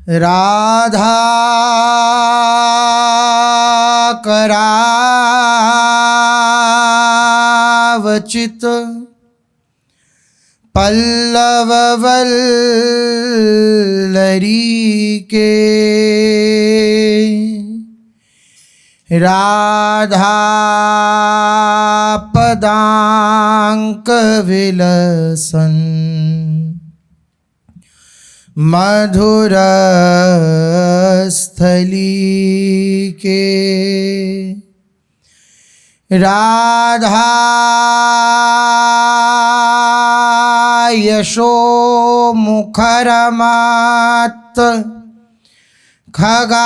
राधा करावचित पल्लववल्लरी के राधा पदांक विलसन मधुर स्थली के राधा यशो मुखरमात खगावली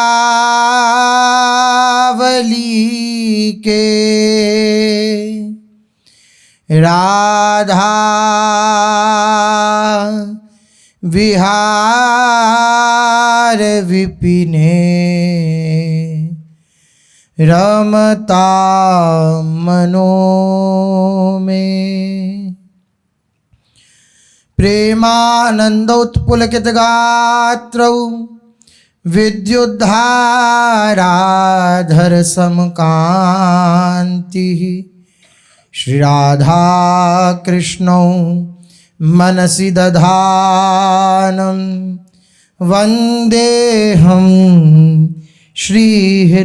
के राधा विहार विपिने रमता मनो में प्रेमानंदोत्पुलकित गात्रौ विद्युद्धाराधर समकांति श्री राधा कृष्णौ मनसि दधानं वन्देऽहं श्रीहितहरिवंशं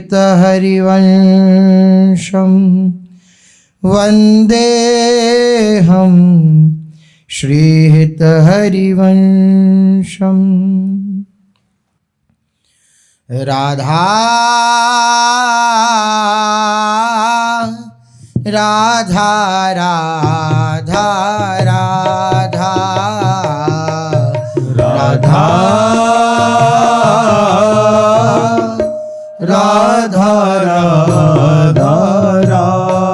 वन्देऽहं श्रीहितहरिवंशम्। राधा राधा राधा राधा राधा राधा राधा राधा राधा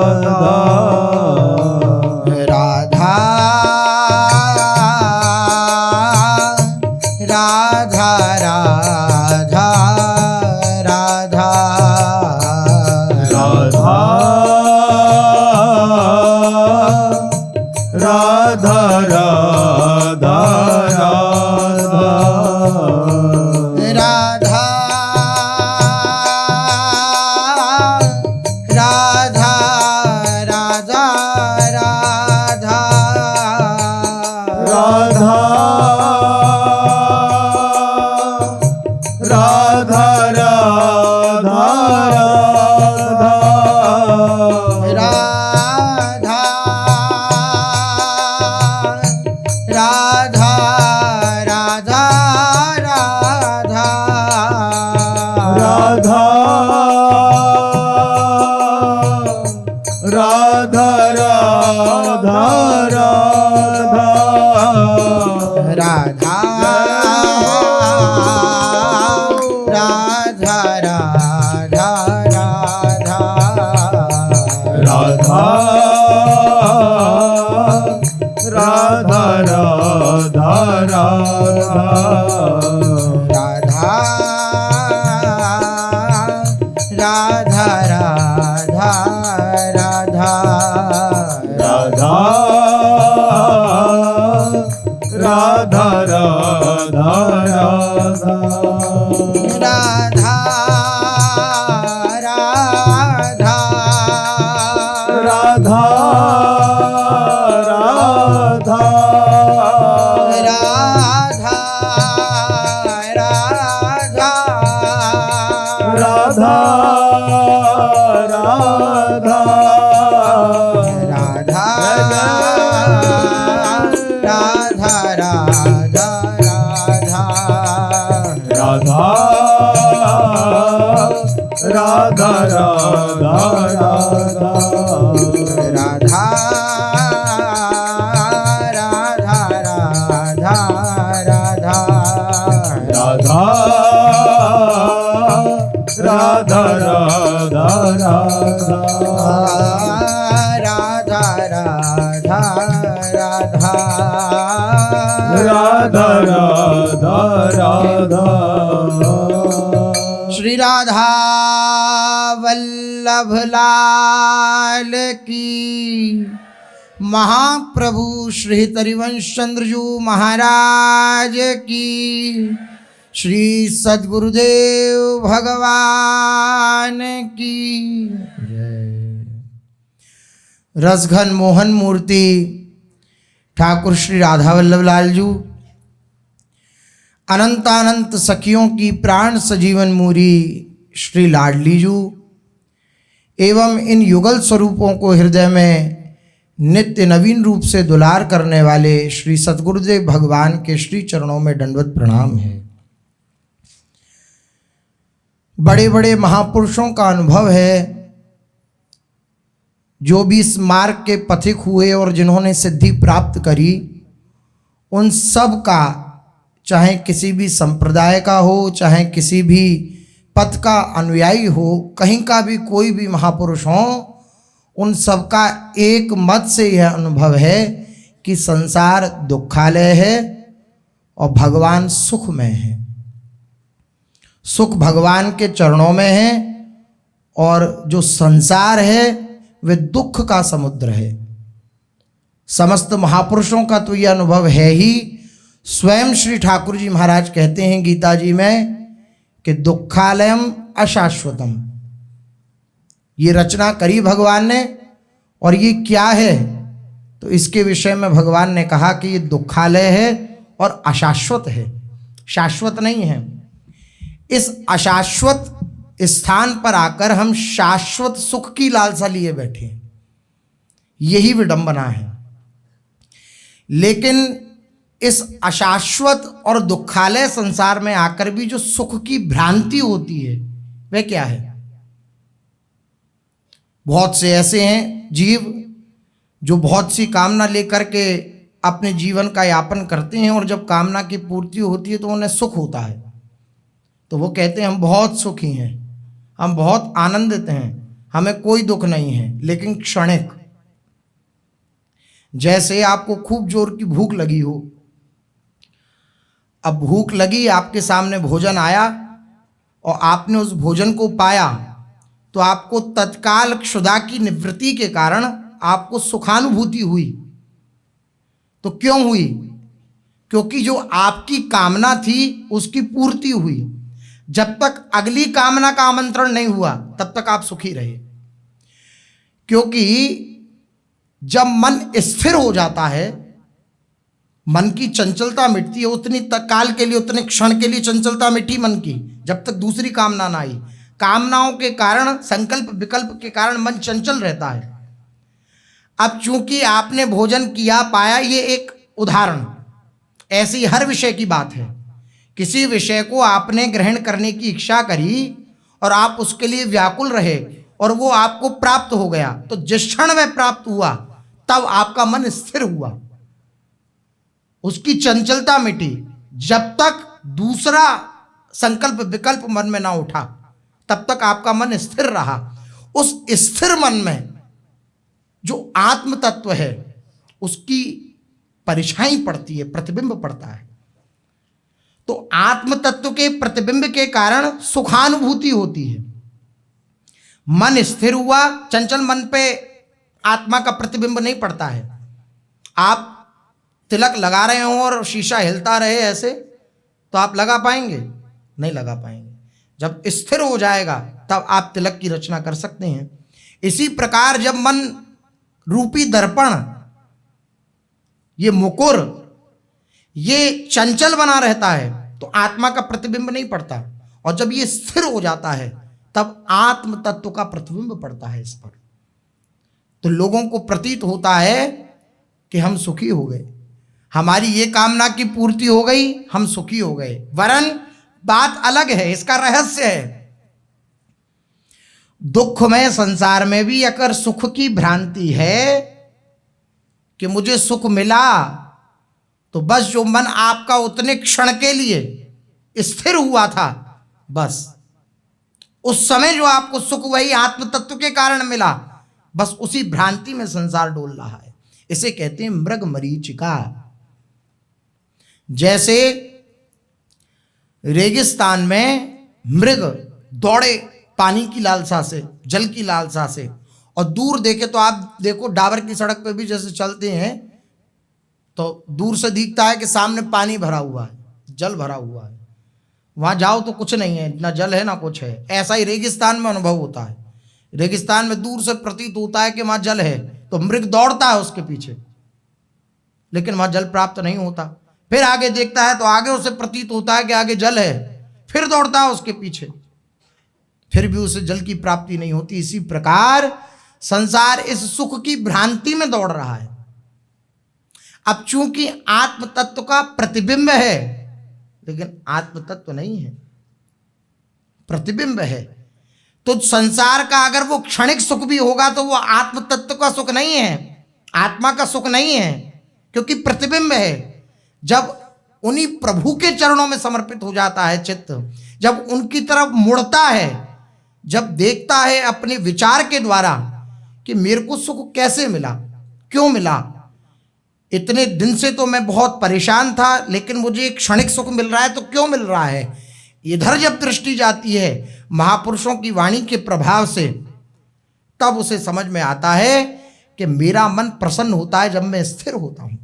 राधा राधा राधा राधा श्री राधा वल्लभ लाल की, महाप्रभु श्री हरिवंश चंद्र जी महाराज की, श्री सद्गुरुदेव भगवान की जय। रसघन मोहन मूर्ति ठाकुर श्री राधा वल्लभ लाल जी, अनंतानंत सखियों की प्राण सजीवन मूरी श्री लाडली जी एवं इन युगल स्वरूपों को हृदय में नित्य नवीन रूप से दुलार करने वाले श्री सद्गुरुदेव भगवान के श्री चरणों में दंडवत प्रणाम है। बड़े बड़े महापुरुषों का अनुभव है, जो भी इस मार्ग के पथिक हुए और जिन्होंने सिद्धि प्राप्त करी, उन सब का, चाहे किसी भी संप्रदाय का हो, चाहे किसी भी पथ का अनुयायी हो, कहीं का भी कोई भी महापुरुष हो, उन सबका एक मत से यह अनुभव है कि संसार दुखालय है और भगवान सुखमय है। सुख भगवान के चरणों में है और जो संसार है वे दुख का समुद्र है। समस्त महापुरुषों का तो यह अनुभव है ही। स्वयं श्री ठाकुर जी महाराज कहते हैं गीता जी में कि दुखालयम अशाश्वतम, ये रचना करी भगवान ने और ये क्या है, तो इसके विषय में भगवान ने कहा कि ये दुखालय है और अशाश्वत है, शाश्वत नहीं है। इस अशाश्वत स्थान पर आकर हम शाश्वत सुख की लालसा लिए बैठे हैं, यही विडंबना है। लेकिन इस अशाश्वत और दुखालय संसार में आकर भी जो सुख की भ्रांति होती है वह क्या है? बहुत से ऐसे हैं जीव जो बहुत सी कामना लेकर के अपने जीवन का यापन करते हैं और जब कामना की पूर्ति होती है तो उन्हें सुख होता है, तो वो कहते हैं हम बहुत सुखी हैं, हम बहुत आनंदित हैं, हमें कोई दुख नहीं है, लेकिन क्षणिक। जैसे आपको खूब जोर की भूख लगी हो, अब भूख लगी, आपके सामने भोजन आया और आपने उस भोजन को पाया, तो आपको तत्काल क्षुधा की निवृत्ति के कारण आपको सुखानुभूति हुई। तो क्यों हुई? क्योंकि जो आपकी कामना थी उसकी पूर्ति हुई। जब तक अगली कामना का आमंत्रण नहीं हुआ तब तक आप सुखी रहे। क्योंकि जब मन स्थिर हो जाता है, मन की चंचलता मिटती है, उतनी काल के लिए, उतने क्षण के लिए चंचलता मिटी मन की, जब तक दूसरी कामना ना आई। कामनाओं के कारण, संकल्प विकल्प के कारण मन चंचल रहता है। अब चूंकि आपने भोजन किया, पाया, ये एक उदाहरण, ऐसी हर विषय की बात है। किसी विषय को आपने ग्रहण करने की इच्छा करी और आप उसके लिए व्याकुल रहे और वो आपको प्राप्त हो गया, तो जिस क्षण वह प्राप्त हुआ तब आपका मन स्थिर हुआ, उसकी चंचलता मिटी। जब तक दूसरा संकल्प विकल्प मन में ना उठा तब तक आपका मन स्थिर रहा। उस स्थिर मन में जो आत्म तत्व है उसकी परिछाई पड़ती है, प्रतिबिंब पड़ता है। तो आत्म तत्व के प्रतिबिंब के कारण सुखानुभूति होती है। मन स्थिर हुआ, चंचल मन पे आत्मा का प्रतिबिंब नहीं पड़ता है। आप तिलक लगा रहे हो और शीशा हिलता रहे ऐसे, तो आप लगा पाएंगे? नहीं लगा पाएंगे। जब स्थिर हो जाएगा तब आप तिलक की रचना कर सकते हैं। इसी प्रकार जब मन रूपी दर्पण, ये मुकुर, ये चंचल बना रहता है तो आत्मा का प्रतिबिंब नहीं पड़ता, और जब ये स्थिर हो जाता है तब आत्म तत्व का प्रतिबिंब पड़ता है इस पर। तो लोगों को प्रतीत होता है कि हम सुखी हो गए, हमारी ये कामना की पूर्ति हो गई, हम सुखी हो गए। वरन बात अलग है, इसका रहस्य है। दुखमय संसार में भी अगर सुख की भ्रांति है कि मुझे सुख मिला, तो बस जो मन आपका उतने क्षण के लिए स्थिर हुआ था, बस उस समय जो आपको सुख वही आत्म तत्व के कारण मिला, बस उसी भ्रांति में संसार डोल रहा है। इसे कहते हैं मृग मरीचिका। जैसे रेगिस्तान में मृग दौड़े पानी की लालसा से, जल की लालसा से, और दूर देखे तो आप देखो डाबर की सड़क पे भी जैसे चलते हैं तो दूर से दिखता है कि सामने पानी भरा हुआ है, जल भरा हुआ है। वहां जाओ तो कुछ नहीं है, ना जल है ना कुछ है। ऐसा ही रेगिस्तान में अनुभव होता है। रेगिस्तान में दूर से प्रतीत होता है कि वहां जल है, तो मृग दौड़ता है उसके पीछे, लेकिन वहां जल प्राप्त नहीं होता। फिर आगे देखता है तो आगे उसे प्रतीत होता है कि आगे जल है, फिर दौड़ता है उसके पीछे, फिर भी उसे जल की प्राप्ति नहीं होती। इसी प्रकार संसार इस सुख की भ्रांति में दौड़ रहा है। अब चूंकि आत्म तत्व का प्रतिबिंब है, लेकिन आत्म तत्व नहीं है, प्रतिबिंब है, तो संसार का अगर वो क्षणिक सुख भी होगा तो वो आत्म तत्व का सुख नहीं है, आत्मा का सुख नहीं है, क्योंकि प्रतिबिंब है। जब उन्हीं प्रभु के चरणों में समर्पित हो जाता है चित्त, जब उनकी तरफ मुड़ता है, जब देखता है अपने विचार के द्वारा कि मेरे को सुख कैसे मिला, क्यों मिला, इतने दिन से तो मैं बहुत परेशान था, लेकिन मुझे एक क्षणिक सुख मिल रहा है, तो क्यों मिल रहा है। इधर जब दृष्टि जाती है महापुरुषों की वाणी के प्रभाव से, तब उसे समझ में आता है कि मेरा मन प्रसन्न होता है जब मैं स्थिर होता हूं,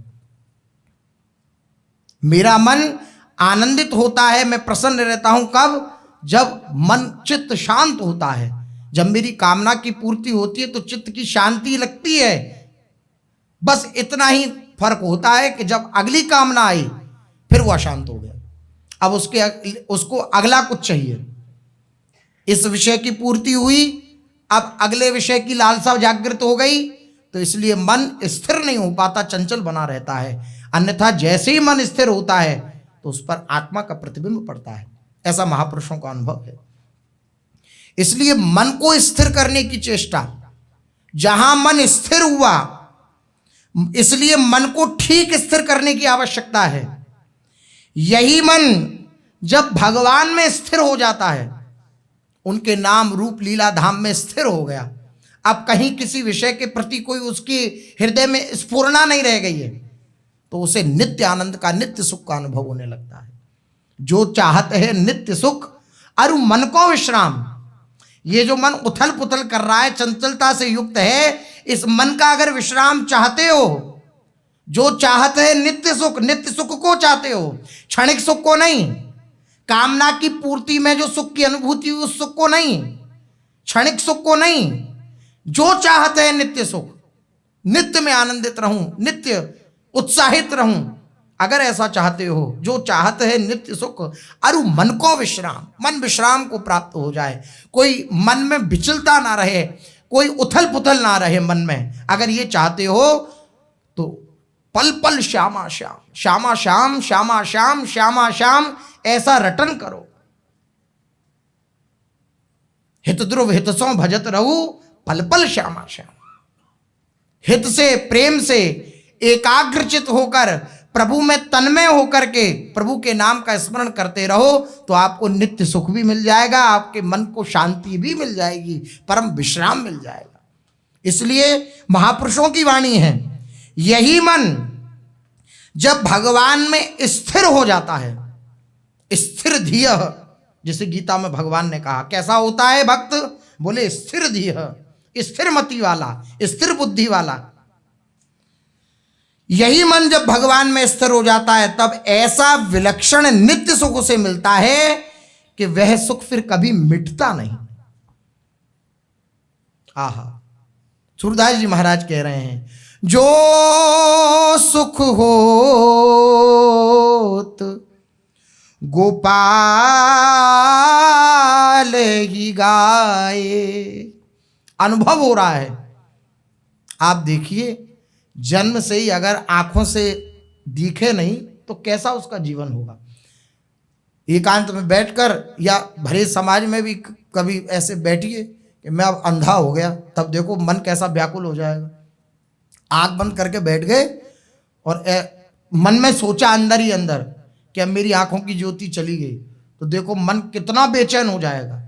मेरा मन आनंदित होता है, मैं प्रसन्न रहता हूं कब, जब मन चित्त शांत होता है। जब मेरी कामना की पूर्ति होती है तो चित्त की शांति लगती है। बस इतना ही फर्क होता है कि जब अगली कामना आई फिर वो अशांत हो गया, अब उसको अगला कुछ चाहिए। इस विषय की पूर्ति हुई, अब अगले विषय की लालसा जागृत हो गई, तो इसलिए मन स्थिर नहीं हो पाता, चंचल बना रहता है। अन्यथा जैसे ही मन स्थिर होता है तो उस पर आत्मा का प्रतिबिंब पड़ता है। ऐसा महापुरुषों का अनुभव है। इसलिए मन को स्थिर करने की चेष्टा, जहां मन स्थिर हुआ, इसलिए मन को ठीक स्थिर करने की आवश्यकता है। यही मन जब भगवान में स्थिर हो जाता है, उनके नाम रूप लीला धाम में स्थिर हो गया, अब कहीं किसी विषय के प्रति कोई उसके हृदय में स्फुरना नहीं रह गई है, तो उसे नित्य आनंद का, नित्य सुख का अनुभव होने लगता है। जो चाहते हैं नित्य सुख अरु मन को विश्राम, ये जो मन उथल पुथल कर रहा है, चंचलता से युक्त है, इस मन का अगर विश्राम चाहते हो, जो चाहते हैं नित्य सुख को चाहते हो, क्षणिक सुख को नहीं, कामना की पूर्ति में जो सुख की अनुभूति हुई उस सुख को नहीं, क्षणिक सुख को नहीं, जो चाहते हैं नित्य सुख, नित्य में आनंदित रहूं, नित्य उत्साहित रहूं, अगर ऐसा चाहते हो, जो चाहते हैं नित्य सुख अरु मन को विश्राम, मन विश्राम को प्राप्त हो जाए, कोई मन में विचलता ना रहे, कोई उथल पुथल ना रहे मन में, अगर ये चाहते हो तो पल पल श्यामा श्याम, श्यामा श्याम, श्यामा श्याम, श्यामा श्याम ऐसा रटन करो। हित ध्रुव हित सो भजत रहू, पल पल श्यामा श्याम। हित से, प्रेम से एकाग्रचित होकर, प्रभु में तन्मय होकर के प्रभु के नाम का स्मरण करते रहो, तो आपको नित्य सुख भी मिल जाएगा, आपके मन को शांति भी मिल जाएगी, परम विश्राम मिल जाएगा। इसलिए महापुरुषों की वाणी है, यही मन जब भगवान में स्थिर हो जाता है, स्थिर धीय, जिसे गीता में भगवान ने कहा, कैसा होता है भक्त, बोले स्थिर धीय, स्थिर मति वाला, स्थिर बुद्धि वाला। यही मन जब भगवान में स्थिर हो जाता है, तब ऐसा विलक्षण नित्य सुख उसे मिलता है कि वह सुख फिर कभी मिटता नहीं। आहा, सूरदास जी महाराज कह रहे हैं, जो सुख होत गोपाल ही गाए। अनुभव हो रहा है, आप देखिए, जन्म से ही अगर आंखों से दिखे नहीं तो कैसा उसका जीवन होगा। एकांत में बैठकर या भरे समाज में भी कभी ऐसे बैठिए कि मैं अब अंधा हो गया, तब देखो मन कैसा व्याकुल हो जाएगा। आंख बंद करके बैठ गए और मन में सोचा अंदर ही अंदर कि अब मेरी आंखों की ज्योति चली गई, तो देखो मन कितना बेचैन हो जाएगा।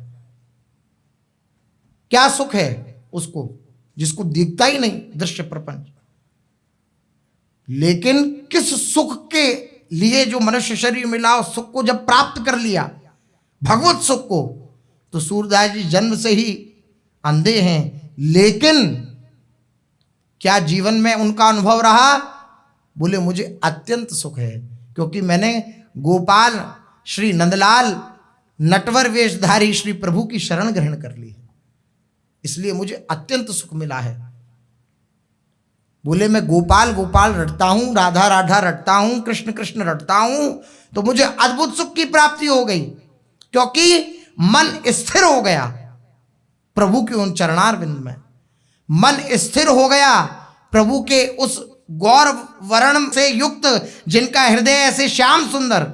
क्या सुख है उसको जिसको दिखता ही नहीं दृश्य प्रपंच। लेकिन किस सुख के लिए जो मनुष्य शरीर मिला, उस सुख को जब प्राप्त कर लिया, भगवत सुख को, तो सूरदास जी जन्म से ही अंधे हैं, लेकिन क्या जीवन में उनका अनुभव रहा, बोले मुझे अत्यंत सुख है, क्योंकि मैंने गोपाल श्री नंदलाल नटवर वेशधारी श्री प्रभु की शरण ग्रहण कर ली, इसलिए मुझे अत्यंत सुख मिला है। बोले मैं गोपाल गोपाल रटता हूं, राधा राधा रटता हूं, कृष्ण कृष्ण रटता हूं, तो मुझे अद्भुत सुख की प्राप्ति हो गई, क्योंकि मन स्थिर हो गया प्रभु के उन चरणारविंद में। मन स्थिर हो गया प्रभु के उस गौर वर्ण से युक्त, जिनका हृदय ऐसे श्याम सुंदर,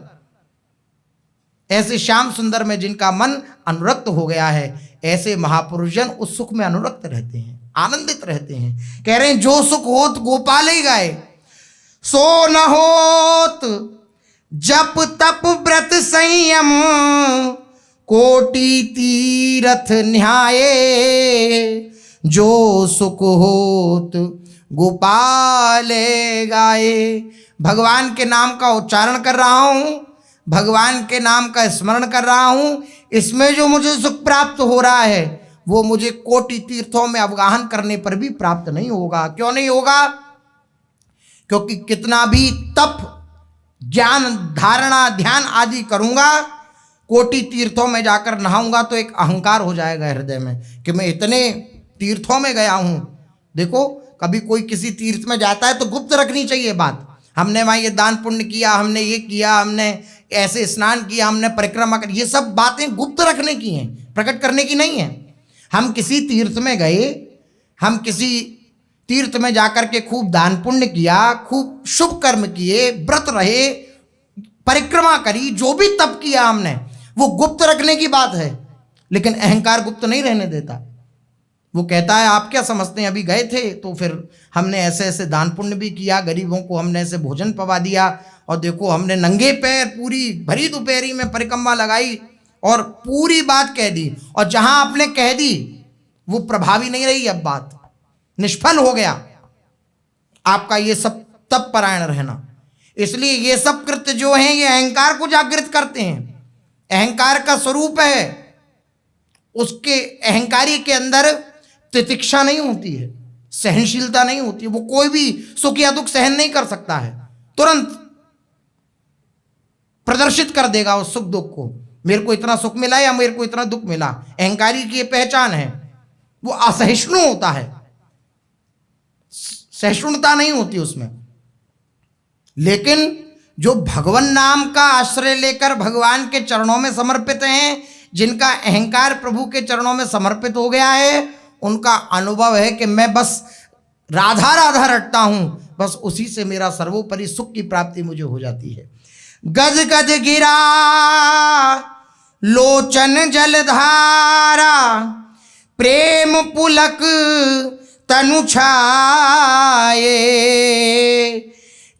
ऐसे श्याम सुंदर में जिनका मन अनुरक्त हो गया है, ऐसे महापुरुष जन उस सुख में अनुरक्त रहते हैं, आनंदित रहते हैं। कह रहे हैं जो सुख होत गोपाल ही गाए, सो न होत जप तप व्रत संयम, कोटि तीरथ न्याये, जो सुख होत गोपाल गाए। भगवान के नाम का उच्चारण कर रहा हूं, भगवान के नाम का स्मरण कर रहा हूं, इसमें जो मुझे सुख प्राप्त हो रहा है वो मुझे कोटि तीर्थों में अवगाहन करने पर भी प्राप्त नहीं होगा। क्यों नहीं होगा? क्योंकि कितना भी तप ज्ञान धारणा ध्यान आदि करूंगा, कोटि तीर्थों में जाकर नहाऊंगा तो एक अहंकार हो जाएगा हृदय में कि मैं इतने तीर्थों में गया हूं। देखो कभी कोई किसी तीर्थ में जाता है तो गुप्त रखनी चाहिए बात, हमने वहाँ ये दान पुण्य किया, हमने ये किया, हमने ऐसे स्नान किया, हमने परिक्रमा कर, ये सब बातें गुप्त रखने की हैं, प्रकट करने की नहीं है। हम किसी तीर्थ में गए, हम किसी तीर्थ में जाकर के खूब दान पुण्य किया, खूब शुभ कर्म किए, व्रत रहे, परिक्रमा करी, जो भी तप किया हमने वो गुप्त रखने की बात है। लेकिन अहंकार गुप्त नहीं रहने देता। वो कहता है आप क्या समझते हैं, अभी गए थे तो फिर हमने ऐसे ऐसे दान पुण्य भी किया, गरीबों को हमने ऐसे भोजन पवा दिया, और देखो हमने नंगे पैर पूरी भरी दोपहरी में परिक्रमा लगाई और पूरी बात कह दी, और जहां आपने कह दी वो प्रभावी नहीं रही, अब बात निष्फल हो गया आपका ये सब तप परायण रहना। इसलिए ये सब कृत्य जो हैं ये अहंकार को जागृत करते हैं, अहंकार का स्वरूप है। उसके अहंकारी के अंदर तितिक्षा नहीं होती है, सहनशीलता नहीं होती है, वो कोई भी सुख या दुख सहन नहीं कर सकता है, तुरंत प्रदर्शित कर देगा उस सुख दुख को, मेरे को इतना सुख मिला या मेरे को इतना दुख मिला। अहंकारी की ये पहचान है, वो असहिष्णु होता है, सहिष्णुता नहीं होती उसमें। लेकिन जो भगवान नाम का आश्रय लेकर भगवान के चरणों में समर्पित हैं, जिनका अहंकार प्रभु के चरणों में समर्पित हो गया है, उनका अनुभव है कि मैं बस राधा राधा रटता हूं, बस उसी से मेरा सर्वोपरि सुख की प्राप्ति मुझे हो जाती है। गद गद गिरा लोचन जलधारा, प्रेम पुलक तनु छाये,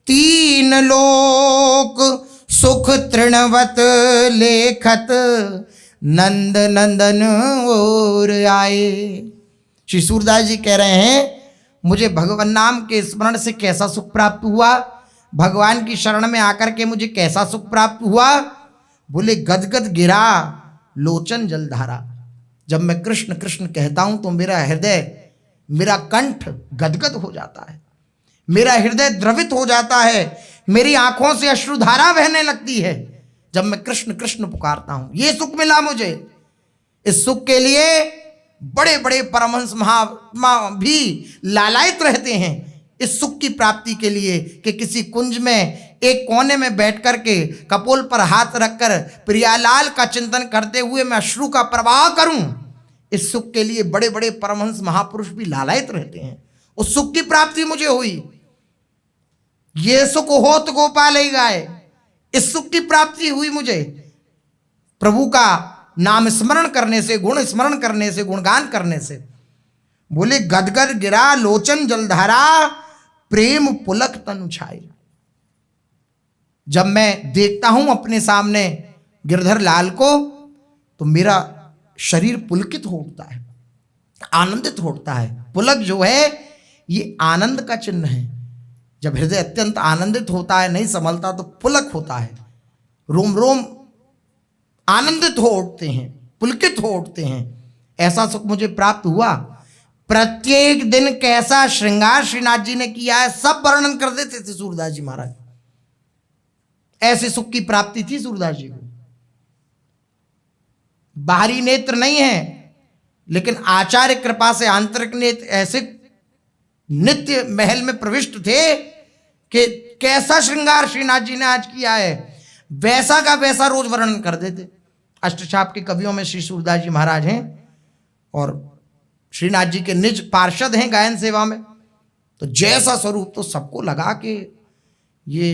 तीन लोक सुख तृणवत लेखत, नंद नंदन और आए। श्री सूरदास जी कह रहे हैं मुझे भगवान नाम के स्मरण से कैसा सुख प्राप्त हुआ, भगवान की शरण में आकर के मुझे कैसा सुख प्राप्त हुआ। बोले गदगद गिरा लोचन जलधारा, जब मैं कृष्ण कृष्ण कहता हूं तो मेरा हृदय, मेरा कंठ गदगद हो जाता है, मेरा हृदय द्रवित हो जाता है, मेरी आंखों से अश्रुधारा बहने लगती है जब मैं कृष्ण कृष्ण पुकारता हूं। ये सुख मिला मुझे। इस सुख के लिए बड़े बड़े परमहंस महात्मा भी लालायित रहते हैं इस सुख की प्राप्ति के लिए, कि किसी कुंज में एक कोने में बैठ कर के कपोल पर हाथ रखकर प्रियालाल का चिंतन करते हुए मैं अश्रु का प्रवाह करूं। इस सुख के लिए बड़े बड़े परमहंस महापुरुष भी लालायित रहते हैं। उस सुख की प्राप्ति मुझे हुई। ये सुख होत गोपाल ही गाए, इस सुख की प्राप्ति हुई मुझे प्रभु का नाम स्मरण करने से, गुण स्मरण करने से, गुणगान करने से। बोले गदगद गिरा लोचन जलधारा, प्रेम पुलक तनु छाई। जब मैं देखता हूं अपने सामने गिरधर लाल को तो मेरा शरीर पुलकित हो उठता है, आनंदित होता है। पुलक जो है ये आनंद का चिन्ह है। जब हृदय अत्यंत आनंदित होता है, नहीं संभलता, तो पुलक होता है, रोम रोम आनंदित हो उठते हैं, पुलकित हो उठते हैं। ऐसा सुख मुझे प्राप्त हुआ। प्रत्येक दिन कैसा श्रृंगार श्रीनाथ जी ने किया है सब वर्णन कर देते थे सूरदास जी महाराज। ऐसे सुख की प्राप्ति थी सूरदास जी को। बाहरी नेत्र नहीं है, लेकिन आचार्य कृपा से आंतरिक नेत्र ऐसे नित्य महल में प्रविष्ट थे कि कैसा श्रृंगार श्रीनाथ जी ने आज किया है वैसा का वैसा रोज वर्णन कर देते। अष्टछाप के कवियों में श्री सूरदास जी महाराज हैं और श्रीनाथ जी के निज पार्षद हैं गायन सेवा में। तो जैसा स्वरूप तो सबको लगा कि ये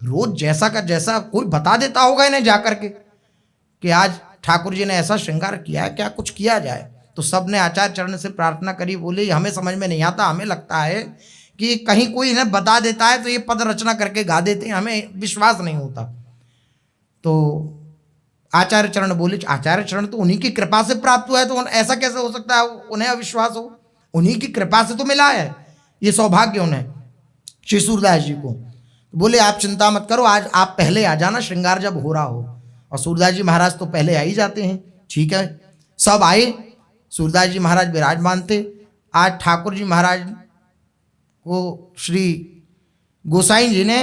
रोज जैसा का जैसा कोई बता देता होगा इन्हें जाकर के कि आज ठाकुर जी ने ऐसा श्रृंगार किया है, क्या कुछ किया जाए। तो सब ने आचार्य चरण से प्रार्थना करी, बोले हमें समझ में नहीं आता, हमें लगता है कि कहीं कोई इन्हें बता देता है तो ये पद रचना करके गा देते हैं, हमें विश्वास नहीं होता। तो आचार्य चरण बोले आचार्य चरण तो उन्हीं की कृपा से प्राप्त हुआ है, तो ऐसा कैसे हो सकता है उन्हें अविश्वास हो, उन्हीं की कृपा से तो मिला है, ये सौभाग्य उन्हें श्री सूरदास जी को। बोले आप चिंता मत करो, आज आप पहले आ जाना श्रृंगार जब हो रहा हो। और सूरदास जी महाराज तो पहले आ ही जाते हैं। ठीक है, सब आए, सूरदास जी महाराज विराजमान थे। आज ठाकुर जी महाराज को श्री गोसाई जी ने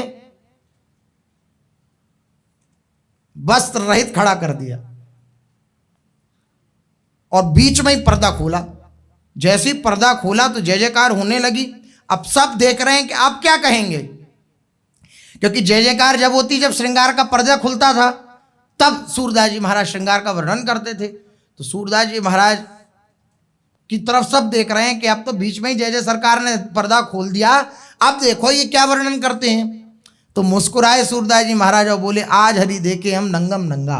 वस्त्र रहित खड़ा कर दिया और बीच में ही पर्दा खोला। जैसे ही पर्दा खोला तो जय जयकार होने लगी। अब सब देख रहे हैं कि आप क्या कहेंगे, क्योंकि जय जयकार जब होती, जब श्रृंगार का पर्दा खुलता था तब सूरदास जी महाराज श्रृंगार का वर्णन करते थे। तो सूरदास जी महाराज की तरफ सब देख रहे हैं कि अब तो बीच में ही जय जय सरकार ने पर्दा खोल दिया, अब देखो ये क्या वर्णन करते हैं। तो मुस्कुराए सूरदास जी महाराज और बोले आज हरि देखे हम नंगम नंगा।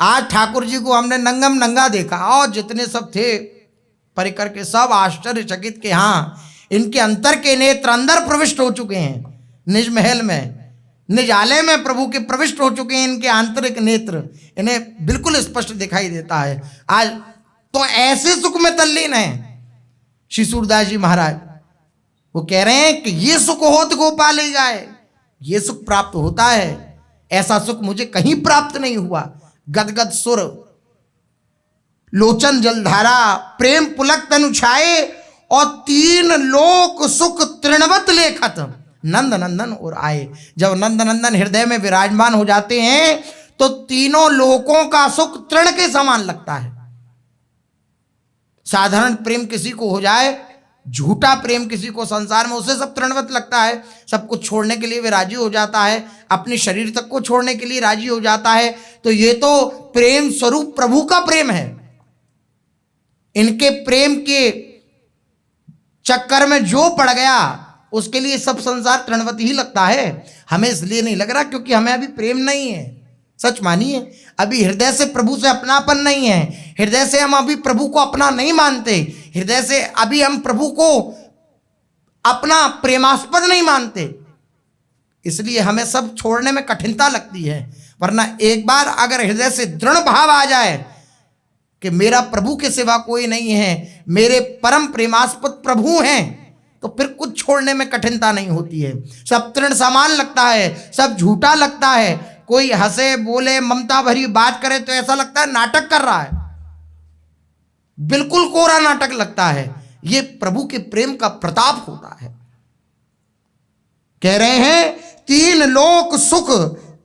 आज ठाकुर जी को हमने नंगम नंगा देखा। और जितने सब थे परिकर के सब आश्चर्यचकित के हाँ इनके अंतर के नेत्र अंदर प्रविष्ट हो चुके हैं, निज महल में निज आलय में प्रभु के प्रविष्ट हो चुके हैं। इनके आंतरिक नेत्र इन्हें बिल्कुल स्पष्ट दिखाई देता है। आज तो ऐसे सुख में तल्लीन है श्री सूरदास जी महाराज। वो कह रहे हैं कि ये सुख होत गोपाल ही गाए, ये सुख प्राप्त होता है, ऐसा सुख मुझे कहीं प्राप्त नहीं हुआ। गदगद सुर लोचन जलधारा प्रेम पुलक तनु छाए और तीन लोक सुख तृणवत लेखत नंद नंदन और आए। जब नंद नंदन हृदय में विराजमान हो जाते हैं तो तीनों लोकों का सुख तृण के समान लगता है। साधारण प्रेम किसी को हो जाए, झूठा प्रेम किसी को संसार में, उसे सब तृणवत लगता है। सब कुछ छोड़ने के लिए वे राजी हो जाता है, अपने शरीर तक को छोड़ने के लिए राजी हो जाता है। तो ये तो प्रेम स्वरूप प्रभु का प्रेम है। इनके प्रेम के चक्कर में जो पड़ गया उसके लिए सब संसार तृणवत ही लगता है। हमें इसलिए नहीं लग रहा क्योंकि हमें अभी प्रेम नहीं है। सच मानिए, अभी हृदय से प्रभु से अपनापन नहीं है। हृदय से हम अभी प्रभु को अपना नहीं मानते। हृदय से अभी हम प्रभु को अपना प्रेमास्पद नहीं मानते, इसलिए हमें सब छोड़ने में कठिनता लगती है। वरना एक बार अगर हृदय से दृढ़ भाव आ जाए कि मेरा प्रभु के सिवा कोई नहीं है, मेरे परम प्रेमास्पद प्रभु हैं, तो फिर कुछ छोड़ने में कठिनता नहीं होती है। सब तृण समान लगता है, सब झूठा लगता है। कोई हंसे बोले ममता भरी बात करे तो ऐसा लगता है नाटक कर रहा है, बिल्कुल कोरा नाटक लगता है। ये प्रभु के प्रेम का प्रताप होता है। कह रहे हैं तीन लोक सुख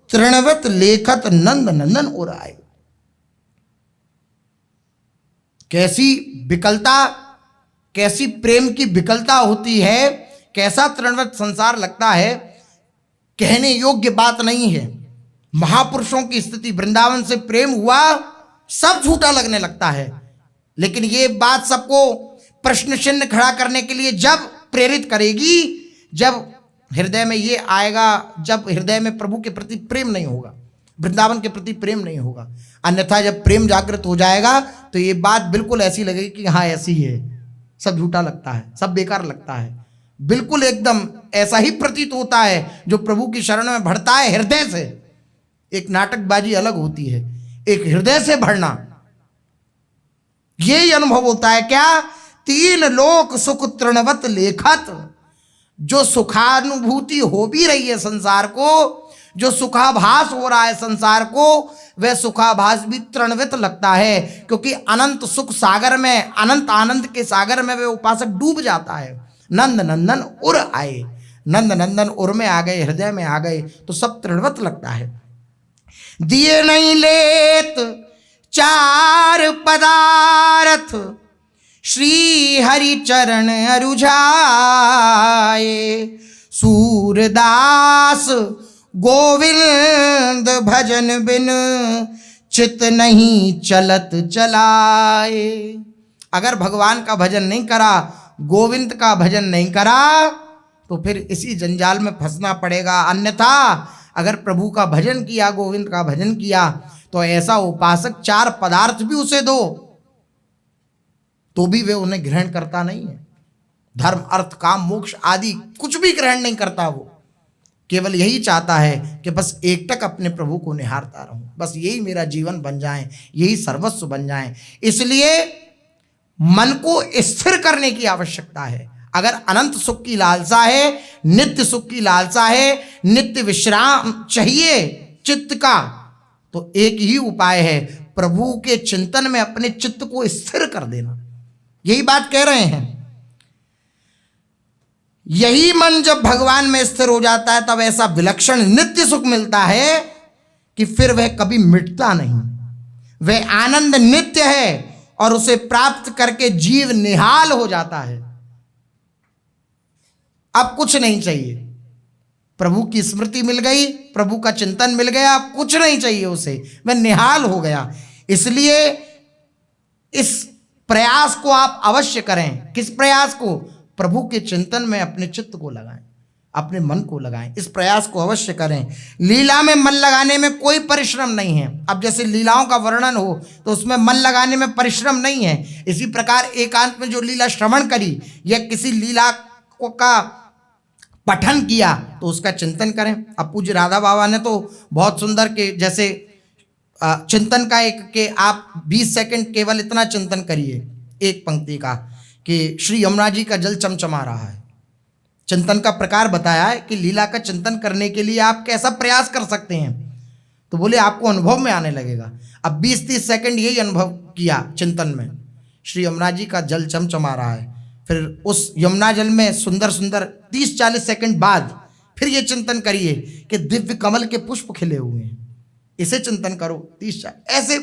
तृणवत लेखत नंद नंदन और आए। कैसी विकलता, कैसी प्रेम की विकलता होती है, कैसा तृणवत संसार लगता है, कहने योग्य बात नहीं है। महापुरुषों की स्थिति, वृंदावन से प्रेम हुआ, सब झूठा लगने लगता है। लेकिन ये बात सबको प्रश्न चिन्ह खड़ा करने के लिए जब प्रेरित करेगी, जब हृदय में ये आएगा, जब हृदय में प्रभु के प्रति प्रेम नहीं होगा, वृंदावन के प्रति प्रेम नहीं होगा। अन्यथा जब प्रेम जागृत हो जाएगा तो ये बात बिल्कुल ऐसी लगेगी कि हाँ ऐसी है, सब झूठा लगता है, सब बेकार लगता है। बिल्कुल एकदम ऐसा ही प्रतीत होता है। जो प्रभु की शरण में बढ़ता है हृदय से, एक नाटकबाजी अलग होती है, एक हृदय से बढ़ना, यही अनुभव होता है। क्या तीन लोक सुख तृणवत लेखत, जो सुखानुभूति हो भी रही है संसार को, जो सुखाभास हो रहा है संसार को, वह सुखाभास भी तृणवत लगता है। क्योंकि अनंत सुख सागर में, अनंत आनंद के सागर में वह उपासक डूब जाता है। नंद नंदन उर आए, नंद नंदन उर में आ गए, हृदय में आ गए तो सब तृणवत लगता है। दिए नहीं लेत श्री हरि चरण अरुझाए। सूरदास गोविंद भजन बिन चित नहीं चलत चलाए। अगर भगवान का भजन नहीं करा, गोविंद का भजन नहीं करा, तो फिर इसी जंजाल में फंसना पड़ेगा। अन्यथा अगर प्रभु का भजन किया, गोविंद का भजन किया, तो ऐसा उपासक 4 पदार्थ भी उसे दो तो भी वे उन्हें ग्रहण करता नहीं है। धर्म, अर्थ, काम, मोक्ष आदि कुछ भी ग्रहण नहीं करता। वो केवल यही चाहता है कि बस एकटक अपने प्रभु को निहारता रहूं, बस यही मेरा जीवन बन जाए, यही सर्वस्व बन जाए। इसलिए मन को स्थिर करने की आवश्यकता है। अगर अनंत सुख की लालसा है, नित्य सुख की लालसा है, नित्य विश्राम चाहिए चित्त का, तो एक ही उपाय है, प्रभु के चिंतन में अपने चित्त को स्थिर कर देना। यही बात कह रहे हैं। यही मन जब भगवान में स्थिर हो जाता है, तब ऐसा विलक्षण नित्य सुख मिलता है कि फिर वह कभी मिटता नहीं। वह आनंद नित्य है और उसे प्राप्त करके जीव निहाल हो जाता है। अब कुछ नहीं चाहिए, प्रभु की स्मृति मिल गई, प्रभु का चिंतन मिल गया, अब कुछ नहीं चाहिए उसे, वह निहाल हो गया। इसलिए इस प्रयास को आप अवश्य करें। किस प्रयास को? प्रभु के चिंतन में अपने चित्त को लगाएं, अपने मन को लगाएं। इस प्रयास को अवश्य करें। लीला में मन लगाने में कोई परिश्रम नहीं है। अब जैसे लीलाओं का वर्णन हो तो उसमें मन लगाने में परिश्रम नहीं है, इसी प्रकार एकांत में जो लीला श्रवण करी या किसी लीला का पठन किया तो उसका चिंतन करें। अब पूज्य राधा बाबा ने तो बहुत सुंदर के जैसे चिंतन का एक कि आप 20 सेकंड केवल इतना चिंतन करिए एक पंक्ति का कि श्री यमुना जी का जल चमचमा रहा है। चिंतन का प्रकार बताया है कि लीला का चिंतन करने के लिए आप कैसा प्रयास कर सकते हैं, तो बोले आपको अनुभव में आने लगेगा। अब 20-30 सेकंड यही अनुभव किया चिंतन में, श्री यमुना जी का जल चमचमा रहा है, फिर उस यमुना जल में सुंदर सुंदर 30-40 सेकंड बाद फिर ये चिंतन करिए कि दिव्य कमल के पुष्प खिले हुए हैं, इसे चिंतन करो 30-40। ऐसे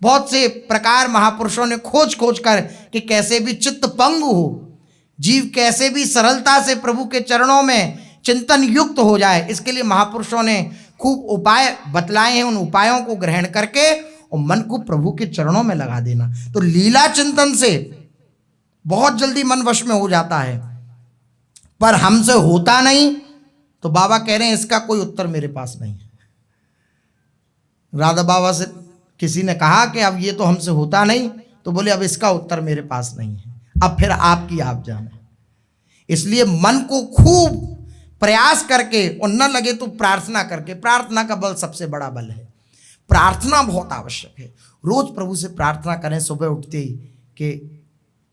बहुत से प्रकार महापुरुषों ने खोज खोज कर कि कैसे भी चित्त पंग हो, जीव कैसे भी सरलता से प्रभु के चरणों में चिंतन युक्त हो जाए, इसके लिए महापुरुषों ने खूब उपाय बतलाए हैं। उन उपायों को ग्रहण करके और मन को प्रभु के चरणों में लगा देना, तो लीला चिंतन से बहुत जल्दी मन वश में हो जाता है। पर हमसे होता नहीं, तो बाबा कह रहे हैं इसका कोई उत्तर मेरे पास नहीं है। राधा बाबा से किसी ने कहा कि अब ये तो हमसे होता नहीं, तो बोले अब इसका उत्तर मेरे पास नहीं है, अब फिर आपकी आप जाने। इसलिए मन को खूब प्रयास करके और न लगे तो प्रार्थना करके, प्रार्थना का बल सबसे बड़ा बल है, प्रार्थना बहुत आवश्यक है। रोज प्रभु से प्रार्थना करें सुबह उठते ही कि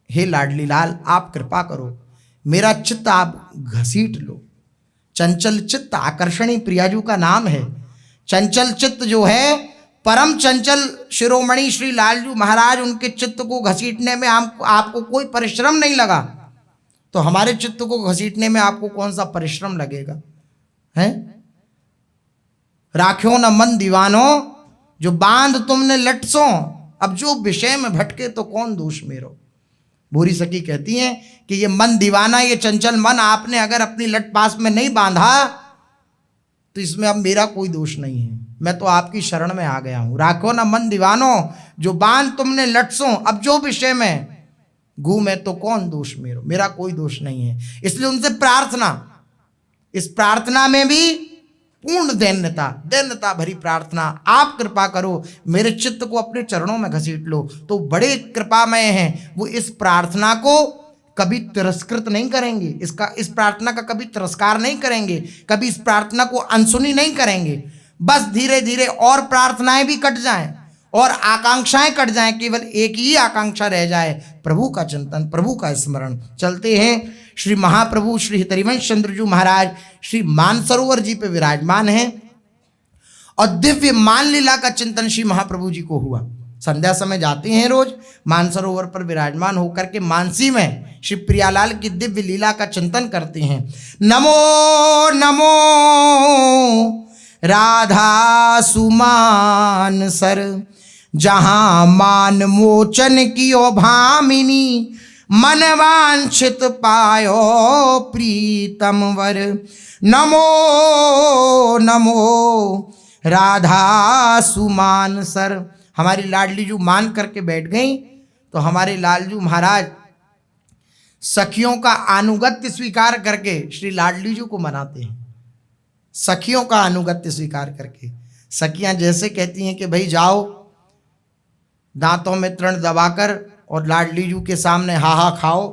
हे लाडली लाल आप कृपा करो, मेरा चित्त आप घसीट लो। चंचल चित्त आकर्षणी प्रियाजू का नाम है। चंचल चित्त जो है, परम चंचल शिरोमणि श्री लालजू महाराज, उनके चित्त को घसीटने में आपको कोई परिश्रम नहीं लगा, तो हमारे चित्त को घसीटने में आपको कौन सा परिश्रम लगेगा? हैं? राख्यो न मन दीवानो जो बांध तुमने लटसो, अब जो विषय में भटके तो कौन दोष मेरो। भूरी सखी कहती हैं कि ये मन दीवाना, ये चंचल मन आपने अगर अपनी लट पास में नहीं बांधा तो इसमें अब मेरा कोई दोष नहीं है, मैं तो आपकी शरण में आ गया हूं। राखो ना मन दीवानो जो बांध तुमने लटसो, अब जो विषय में घूमे तो कौन दोष मेरो, मेरा कोई दोष नहीं है। इसलिए उनसे प्रार्थना, इस प्रार्थना में भी पूर्ण दैन्यता भरी प्रार्थना, आप कृपा करो मेरे चित्त को अपने चरणों में घसीट लो, तो बड़े कृपामय हैं वो। इस प्रार्थना को कभी तिरस्कृत नहीं करेंगे, इस प्रार्थना का कभी तिरस्कार नहीं करेंगे, कभी इस प्रार्थना को अनसुनी नहीं करेंगे। बस धीरे धीरे और प्रार्थनाएं भी कट जाएं और आकांक्षाएं कट जाएं, केवल एक ही आकांक्षा रह जाए, प्रभु का चिंतन, प्रभु का स्मरण। चलते हैं, श्री महाप्रभु श्री हरिवंश चंद्रजू महाराज श्री मानसरोवर जी पे विराजमान हैं और दिव्य मान लीला का चिंतन श्री महाप्रभु जी को हुआ। संध्या समय जाते हैं रोज मानसरोवर पर विराजमान होकर के मानसी में श्री प्रियालाल की दिव्य लीला का चिंतन करते हैं। नमो नमो राधा सुमान सर जहां मान मोचन कियो भामिनी, मन वांछित पायो प्रीतम वर। नमो नमो राधा सुमान सर। हमारी लाडली जू मान करके बैठ गई तो हमारे लालजू महाराज सखियों का अनुगत्य स्वीकार करके श्री लाडली जू को मनाते हैं। सखियों का अनुगत्य स्वीकार करके सखियां जैसे कहती हैं कि भाई जाओ, दांतों में तृण दबाकर और लाडली जू के सामने हा खाओ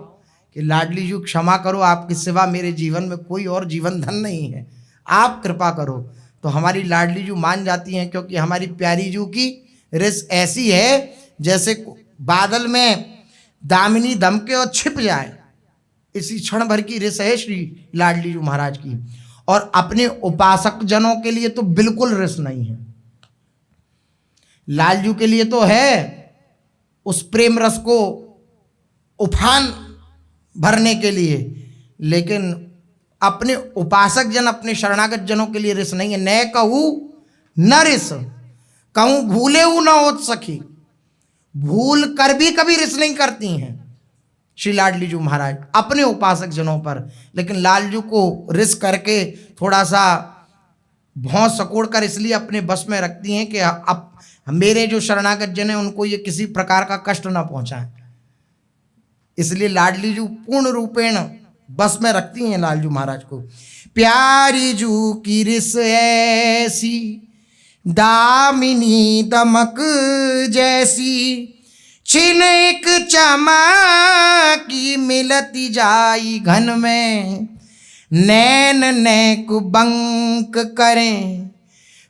कि लाडली जू क्षमा करो, आपके सिवा मेरे जीवन में कोई और जीवन धन नहीं है, आप कृपा करो। तो हमारी लाडली जू मान जाती हैं, क्योंकि हमारी प्यारी जू की रिस ऐसी है जैसे बादल में दामिनी दमके और छिप जाए, इसी क्षण भर की रिस है श्री लाडली जू महाराज की। और अपने उपासक जनों के लिए तो बिल्कुल रिस नहीं है, लालजू के लिए तो है उस प्रेम रस को उफान भरने के लिए, लेकिन अपने उपासक जन, अपने शरणागत जनों के लिए रिस नहीं है। न कहूँ न रिस, कहूँ भूले न होत सखी, भूल कर भी कभी रिस नहीं करती हैं श्री लाडली जू महाराज अपने उपासक जनों पर। लेकिन लालजू को रिस करके थोड़ा सा भौं सकोड़ कर इसलिए अपने बस में रखती हैं कि अब मेरे जो शरणागत जन हैं उनको ये किसी प्रकार का कष्ट ना पहुंचाएं, इसलिए लाडली जू पूर्ण रूपेण बस में रखती हैं लालजू महाराज को। प्यारी जू की रिस ऐसी, दामिनी दमक जैसी, छिन एक चमकी मिलती जाई घन में। नैन नेक बंक करें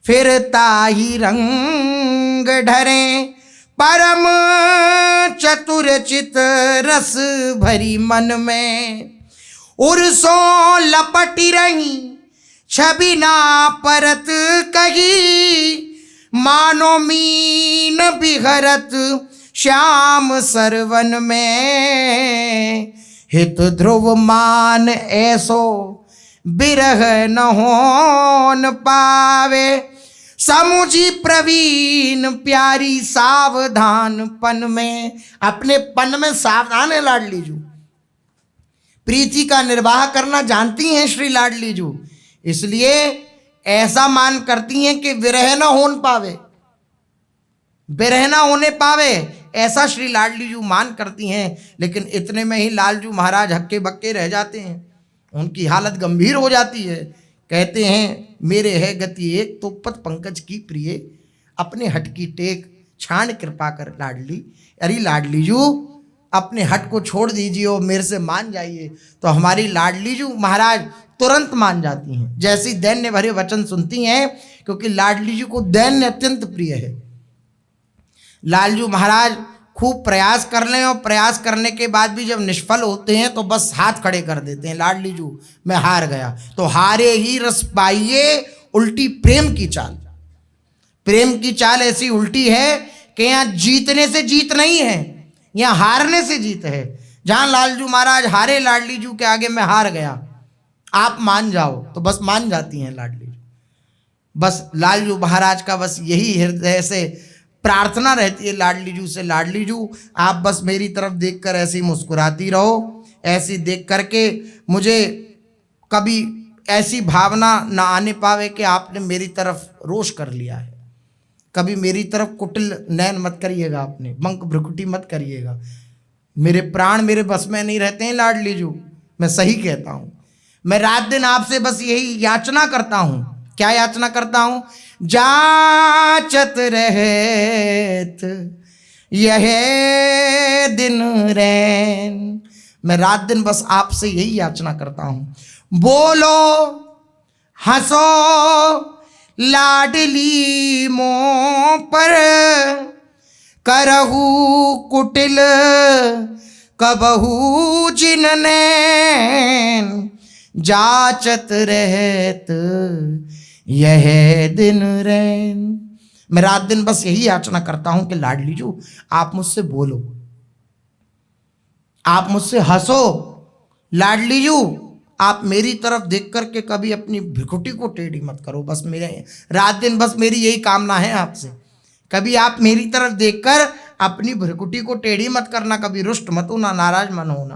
फिर ताही रंग ढरें, परम चतुर चित रस भरी मन में। उर्सों लपटी रही छवि ना परत कही, मानो मीन बिहरत श्याम सरवन में। हित ध्रुव मान ऐसो बिरह न होन पावे, समुझी प्रवीण प्यारी सावधान पन में। अपने पन में सावधान है लाडली जू, प्रीति का निर्वाह करना जानती हैं श्री लाडली जू, इसलिए ऐसा मान करती हैं कि विरह न होन पावे, विरह न होने पावे, ऐसा श्री लाडली जू मान करती हैं। लेकिन इतने में ही लालजू महाराज हक्के बक्के रह जाते हैं, उनकी हालत गंभीर हो जाती है। कहते हैं मेरे है गति एक, तो पद पंकज की प्रिय, अपने हट की टेक छाण कृपा कर लाडली। अरे लाडली जू अपने हट को छोड़ दीजिए और मेरे से मान जाइए। तो हमारी लाडली जू महाराज तुरंत मान जाती हैं, जैसी दैन्य भरे वचन सुनती हैं, क्योंकि लाडली जू को दैन्य अत्यंत प्रिय है। लालजू महाराज खूब प्रयास कर लें और प्रयास करने के बाद भी जब निष्फल होते हैं तो बस हाथ खड़े कर देते हैं, लाडली जू मैं हार गया। तो हारे ही रस पाइए उल्टी प्रेम की चाल। प्रेम की चाल ऐसी उल्टी है कि यहाँ जीतने से जीत नहीं है, यहाँ हारने से जीत है। जहाँ लालजू महाराज हारे लाडली जू के आगे मैं हार गया, आप मान जाओ, तो बस मान जाती हैं लाडली जू। बस लालजू महाराज का बस यही हृदय से प्रार्थना रहती है लाडली जू से, लाडली जू आप बस मेरी तरफ देखकर ऐसी मुस्कुराती रहो, ऐसी देख करके मुझे कभी ऐसी भावना ना आने पावे कि आपने मेरी तरफ रोष कर लिया है। कभी मेरी तरफ कुटिल नयन मत करिएगा, आपने बंक भ्रुकुटी मत करिएगा। मेरे प्राण मेरे बस में नहीं रहते हैं लाडली जू, मैं सही कहता हूँ। मैं रात दिन आपसे बस यही याचना करता हूँ। क्या याचना करता हूँ? जाचत रहत यह दिन रैन। मैं रात दिन बस आपसे यही याचना करता हूँ। बोलो हंसो लाडली मों पर, करहु कुटिल कबहू जिन नैन। जाचत रहत यह दिन रैन। मैं रात दिन बस यही याचना करता हूं कि लाडली जू आप मुझसे बोलो, आप मुझसे हंसो। लाडली जू आप मेरी तरफ देख करके कभी अपनी भ्रुकुटी को टेढ़ी मत करो। बस मेरे रात दिन बस मेरी यही कामना है आपसे कभी आप मेरी तरफ देखकर अपनी भ्रुकुटी को टेढ़ी मत करना, कभी रुष्ट मत होना, नाराज मन होना।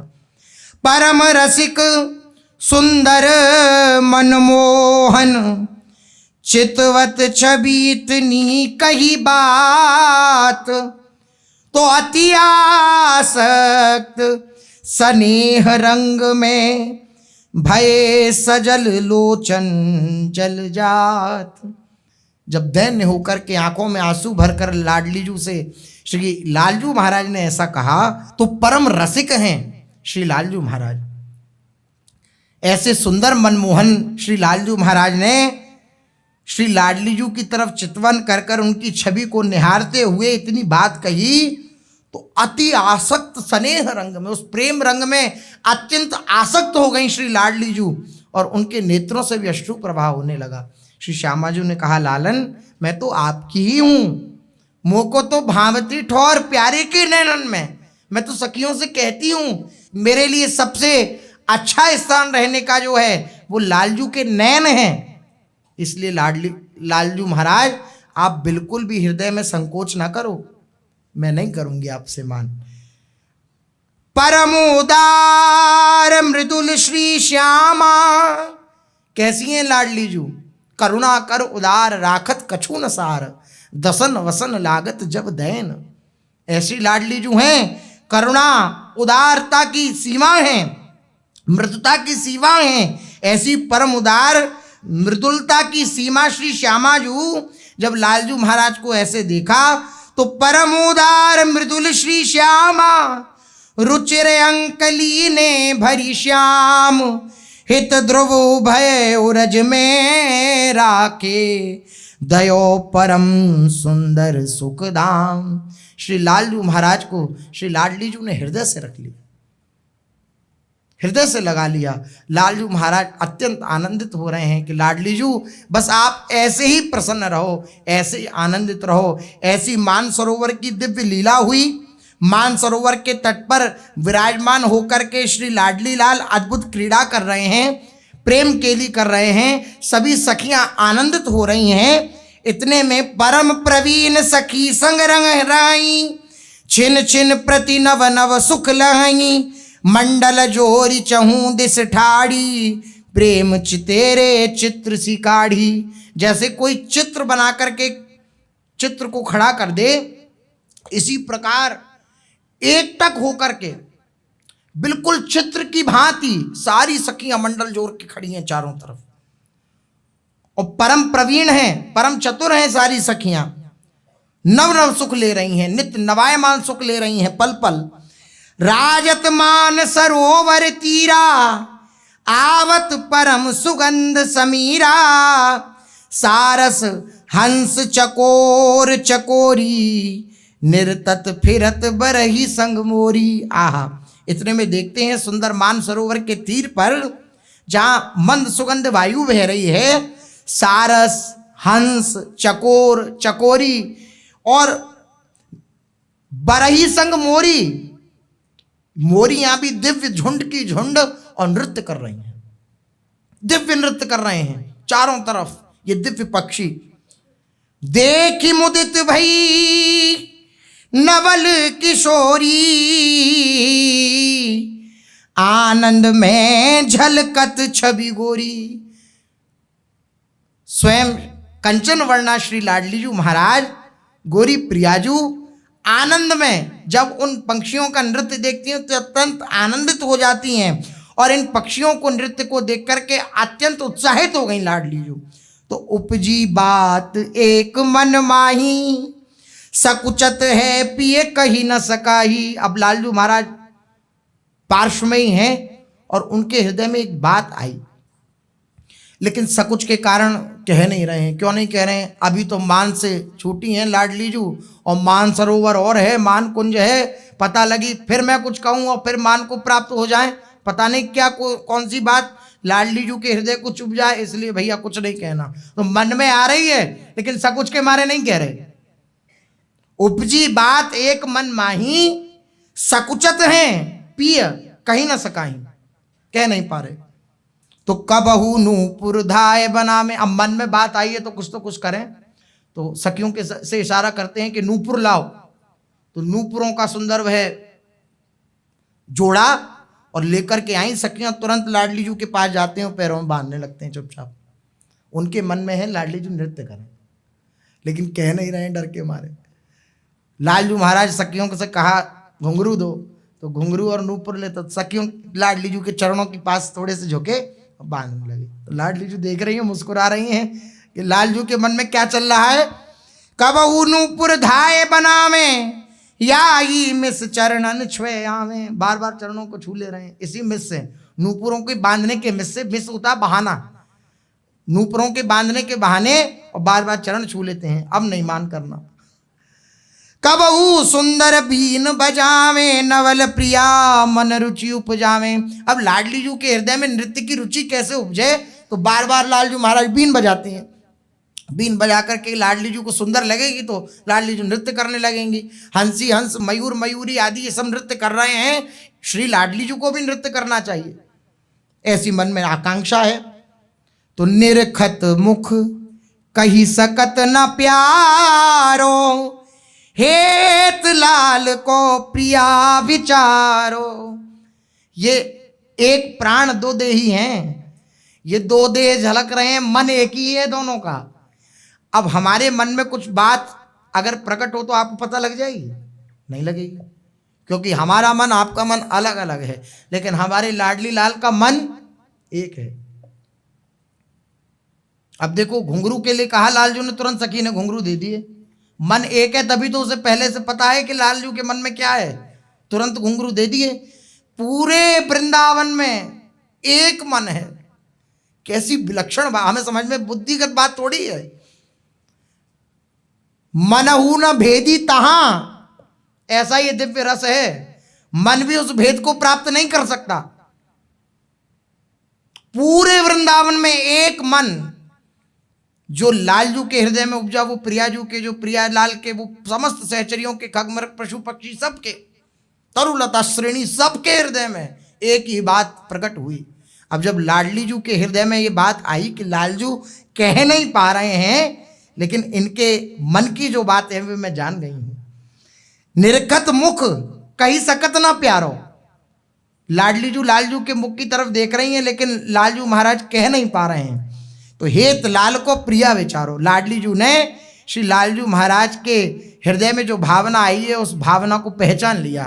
परम रसिक सुंदर मनमोहन चितवत छवि इतनी कही बात, तो अति आसक्त स्नेह रंग में भय सजल लोचन जल जात। जब दैन्य होकर के आंखों में आंसू भरकर लाडलीजू से श्री लालजू महाराज ने ऐसा कहा, तो परम रसिक हैं श्री लालजू महाराज। ऐसे सुंदर मनमोहन श्री लालजू महाराज ने श्री लाडलीजू की तरफ चितवन कर कर उनकी छवि को निहारते हुए इतनी बात कही, तो अति आसक्त स्नेह रंग में, उस प्रेम रंग में अत्यंत आसक्त हो गई श्री लाडलीजू, और उनके नेत्रों से भी अश्रु प्रवाह होने लगा। श्री श्यामाजू ने कहा, लालन मैं तो आपकी ही हूँ, मोको तो भावती ठोर प्यारे के नैनन में। मैं तो सखियों से कहती हूँ मेरे लिए सबसे अच्छा स्थान रहने का जो है वो लालजू के नैन हैं। इसलिए लालजू महाराज आप बिल्कुल भी हृदय में संकोच ना करो, मैं नहीं करूंगी आपसे मान। परम उदार मृदुल श्री श्यामा, कैसी हैं लाडलीजू? करुणा कर उदार राखत कछु न सार, दसन वसन लागत जब दैन। ऐसी लाडलीजू हैं, करुणा उदारता की सीमा है, मृदुता की सीमा है। ऐसी परम उदार मृदुलता की सीमा श्री श्यामाजू जब लालजू महाराज को ऐसे देखा, तो परम उदार मृदुल श्री श्यामा रुचिर अंकली ने भरी श्याम, हित ध्रुव भय उरज में राखे, दयो परम सुंदर सुखदाम। श्री लालजू महाराज को श्री लाडलीजू ने हृदय से रख लिया, हृदय से लगा लिया। लालजू महाराज अत्यंत आनंदित हो रहे हैं कि लाडलीजू बस आप ऐसे ही प्रसन्न रहो, ऐसे ही आनंदित रहो। ऐसी मानसरोवर की दिव्य लीला हुई। मानसरोवर के तट पर विराजमान होकर के श्री लाडली लाल अद्भुत क्रीड़ा कर रहे हैं, प्रेम केली कर रहे हैं, सभी सखियां आनंदित हो रही हैं। इतने में परम प्रवीण सखी संग रंग राई, छिन छिन प्रति नव नव सुख लहई, मंडल जोरी चहूं दिस ठाड़ी, प्रेम चितेरे चित्र सी काढ़ी। जैसे कोई चित्र बना करके चित्र को खड़ा कर दे, इसी प्रकार एकटक होकर के बिल्कुल चित्र की भांति सारी सखियां मंडल जोर के खड़ी हैं चारों तरफ, और परम प्रवीण हैं, परम चतुर हैं सारी सखियां। नव नव सुख ले रही हैं, नित्य नवायमान सुख ले रही हैं पल पल। राजत मान सरोवर तीरा, आवत परम सुगंध समीरा, सारस हंस चकोर चकोरी, निर्तत फिरत बरही संग मोरी। आहा, इतने में देखते हैं सुंदर मान सरोवर के तीर पर जहां मंद सुगंध वायु बह रही है, सारस हंस चकोर चकोरी और बरही संग मोरी, मोरियां भी दिव्य झुंड की झुंड और नृत्य कर रही हैं, दिव्य नृत्य कर रहे हैं चारों तरफ ये दिव्य पक्षी। देखी मुदित भई नवल किशोरी, आनंद में झलकत छवि गोरी। स्वयं कंचन वर्णा श्री लाडलीजू महाराज गोरी प्रियाजू आनंद में जब उन पक्षियों का नृत्य देखती हैं तो अत्यंत आनंदित हो जाती हैं, और इन पक्षियों को नृत्य को देख करके अत्यंत उत्साहित हो गई लाडलीजू। तो उपजी बात एक मन माही, सकुचत है पिए कही न सकाही। अब लालजू महाराज पार्श्व में ही हैं और उनके हृदय में एक बात आई, लेकिन सकुच के कारण कह नहीं रहे हैं। क्यों नहीं कह रहे हैं? अभी तो मान से छूटी हैं लाडलीजू, और मान सरोवर और है, मान कुंज है, पता लगी फिर मैं कुछ कहूँ और फिर मान को प्राप्त हो जाए, पता नहीं क्या कौन सी बात लाडलीजू के हृदय को चुभ जाए, इसलिए भैया कुछ नहीं कहना। तो मन में आ रही है लेकिन सकुच के मारे नहीं कह रहे। उपजी बात एक मन माही, सकुचत हैं पिय कहीं ना सकाही, कह नहीं पा रहे। तो कबहू नूपुर धाय बना में, अब मन में बात आई है तो कुछ करें। तो सखियों के से इशारा करते हैं कि नूपुर लाओ। तो नूपुरों का सुंदर वह जोड़ा और लेकर के आई सखियां, तुरंत लाडली जू के पास जाते हैं और पैरों में बांधने लगते हैं चुपचाप। उनके मन में है लाडली जू नृत्य करें, लेकिन कह नहीं रहे हैं डर के मारे। लालजू महाराज सखियों से कहा घुंघरू दो, तो घुंघरू और नूपुर ले, तो सखियों लाडली जू के चरणों के पास थोड़े से झुके और बांधने लगे। तो लाडली जू देख रही हैं, मुस्कुरा रही हैं कि लालजू के मन में क्या चल रहा है। कबहू नूपुर धाये बनावे या ई मिस चरणन छुए आवे, बार बार चरणों को छू ले रहे हैं। इसी मिस से, नूपुरों के बांधने के मिस से, मिस होता बहाना, नूपुरों के बांधने के बहाने और बार बार चरण छू लेते हैं। अब नहीं मान करना। कबहू सुंदर बीन बजावे नवल प्रिया मन रुचि उपजावे। अब लाडली जू के हृदय में नृत्य की रुचि कैसे उपजे, तो बार बार लालजू महाराज बीन बजाते हैं। बीन बजा करके लाडली जू को सुंदर लगेगी तो लाडली जू नृत्य करने लगेंगी। हंसी हंस मयूर मयूरी आदि ये सब नृत्य कर रहे हैं, श्री लाडली जू को भी नृत्य करना चाहिए, ऐसी मन में आकांक्षा है। तो निरखत मुख कही सकत न प्यारो, हेत लाल को प्रिया विचारो। ये एक प्राण दो देही हैं, ये दो देह झलक रहे हैं, मन एक ही है दोनों का। अब हमारे मन में कुछ बात अगर प्रकट हो तो आपको पता लग जाएगी? नहीं लगेगी, क्योंकि हमारा मन आपका मन अलग अलग है, लेकिन हमारे लाडली लाल का मन एक है। अब देखो, घुंघरू के लिए कहा लालजू ने, तुरंत सखी ने घुंघरू दे दिए। मन एक है तभी तो उसे पहले से पता है कि लालजू के मन में क्या है, तुरंत घुंघरू दे दिए। पूरे वृंदावन में एक मन है, कैसी विलक्षण बात, हमें समझ में बुद्धिगत बात थोड़ी है। मनहु न भेदी तहां, ऐसा ये दिव्य रस है, मन भी उस भेद को प्राप्त नहीं कर सकता। पूरे वृंदावन में एक मन जो लालजू के हृदय में उपजा, वो प्रियाजू के, जो प्रियालाल के, वो समस्त सहचरियों के, खगमृग पशु पक्षी सबके, तरुलता श्रेणी सबके हृदय में एक ही बात प्रकट हुई। अब जब लाडली जू के हृदय में ये बात आई कि लालजू कह नहीं पा रहे हैं, लेकिन इनके मन की जो बात है वो मैं जान गई हूं। निरखत मुख कही सकत ना प्यारो, लाडली जू लालजू के मुख की तरफ देख रही हैं, लेकिन लालजू महाराज कह नहीं पा रहे हैं। तो हेत लाल को प्रिया विचारो, लाडली जू ने श्री लालजू महाराज के हृदय में जो भावना आई है उस भावना को पहचान लिया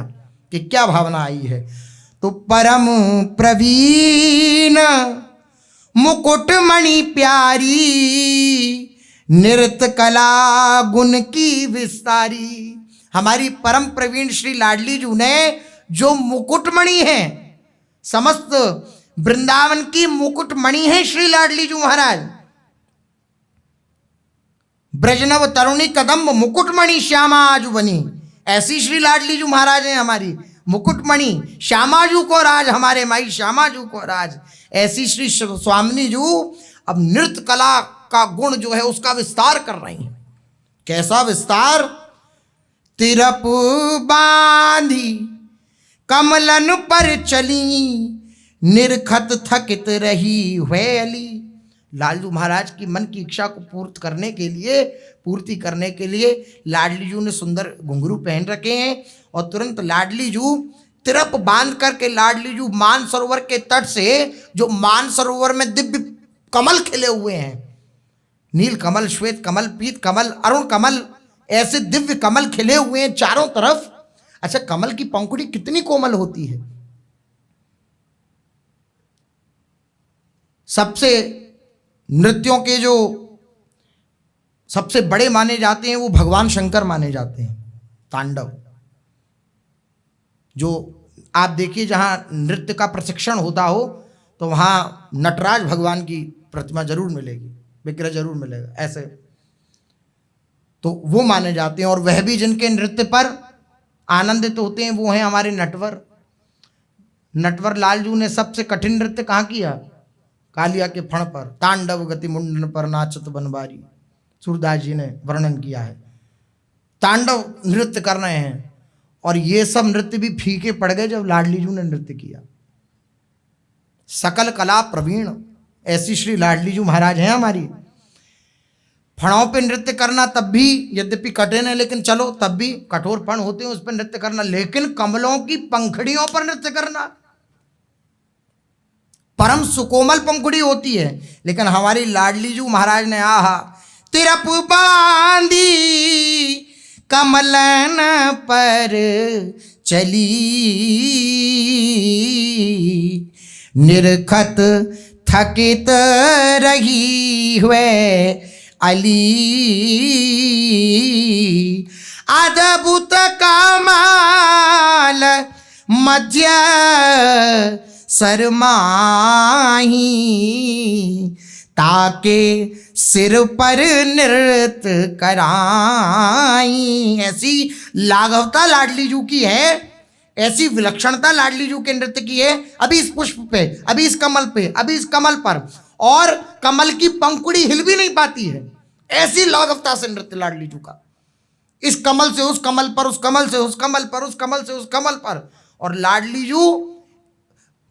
कि क्या भावना आई है। तो परम प्रवीण मुकुटमणि प्यारी, नृत्य कला गुण की विस्तारी। हमारी परम प्रवीण श्री लाडली जू ने जो मुकुटमणि है, समस्त वृंदावन की मुकुटमणि है श्री लाडली जू महाराज। ब्रजनव तरुणी कदम्ब मुकुटमणि श्यामाजू बनी, ऐसी श्री लाडली जू महाराज हैं हमारी मुकुटमणि। श्यामाजू को राज, हमारे माई श्यामाजू को राज, ऐसी श्री स्वामिनी जू अब नृत्य कला का गुण जो है उसका विस्तार कर रही हैं। कैसा विस्तार? तिरप बांधी कमलन पर चली, निरखत थकित रही हुएली। लालजू महाराज की मन की इच्छा को पूर्ति करने के लिए लाडली जू ने सुंदर घुंघरू पहन रखे हैं, और तुरंत लाडली जू तिरप बांध करके लाडली जू मानसरोवर के तट से, जो मानसरोवर में दिव्य कमल खिले हुए हैं, नील कमल, श्वेत कमल, पीत कमल, अरुण कमल, ऐसे दिव्य कमल खिले हुए हैं चारों तरफ। अच्छा, कमल की पंखुड़ी कितनी कोमल होती है। सबसे नृत्यों के जो सबसे बड़े माने जाते हैं वो भगवान शंकर माने जाते हैं। तांडव, जो आप देखिए जहां नृत्य का प्रशिक्षण होता हो तो वहां नटराज भगवान की प्रतिमा जरूर मिलेगी, विग्रह जरूर मिलेगा ऐसे, तो वो माने जाते हैं। और वह भी जिनके नृत्य पर आनंदित होते हैं वो हैं हमारे नटवर। नटवर लालजू ने सबसे कठिन नृत्य कहाँ किया? कालिया के फण पर, तांडव गति मुंडन पर नाचत बनबारी, सूरदास जी ने वर्णन किया है। तांडव नृत्य कर रहे हैं, और ये सब नृत्य भी फीके पड़ गए जब लाडली जू ने नृत्य किया। सकल कला प्रवीण, ऐसी श्री लाडली जू महाराज हैं हमारी। फणों पे नृत्य करना तब भी, यद्यपि कठिन है लेकिन चलो तब भी, कठोर फण होते हैं उस पर नृत्य करना, लेकिन कमलों की पंखुड़ियों पर नृत्य करना, परम सुकोमल पंखुड़ी होती है। लेकिन हमारी लाडली जू महाराज ने आहा तिरप बांधी कमलन पर चली, निरखत थकित रही हुए अली, अद्भुत कमाल मध्य शरमाही, ताके सिर पर नृत्य कराई। ऐसी लाघवता लाडली जू की है, ऐसी विलक्षणता लाडली जू के नृत्य की है। अभी इस पुष्प पे, अभी इस कमल पे, अभी इस कमल पर, और कमल की पंखुड़ी हिल भी नहीं पाती है, ऐसी लाघवता से नृत्य लाडली जू का। इस कमल से उस कमल पर, उस कमल से उस कमल पर, उस कमल से उस कमल पर, और लाडली जू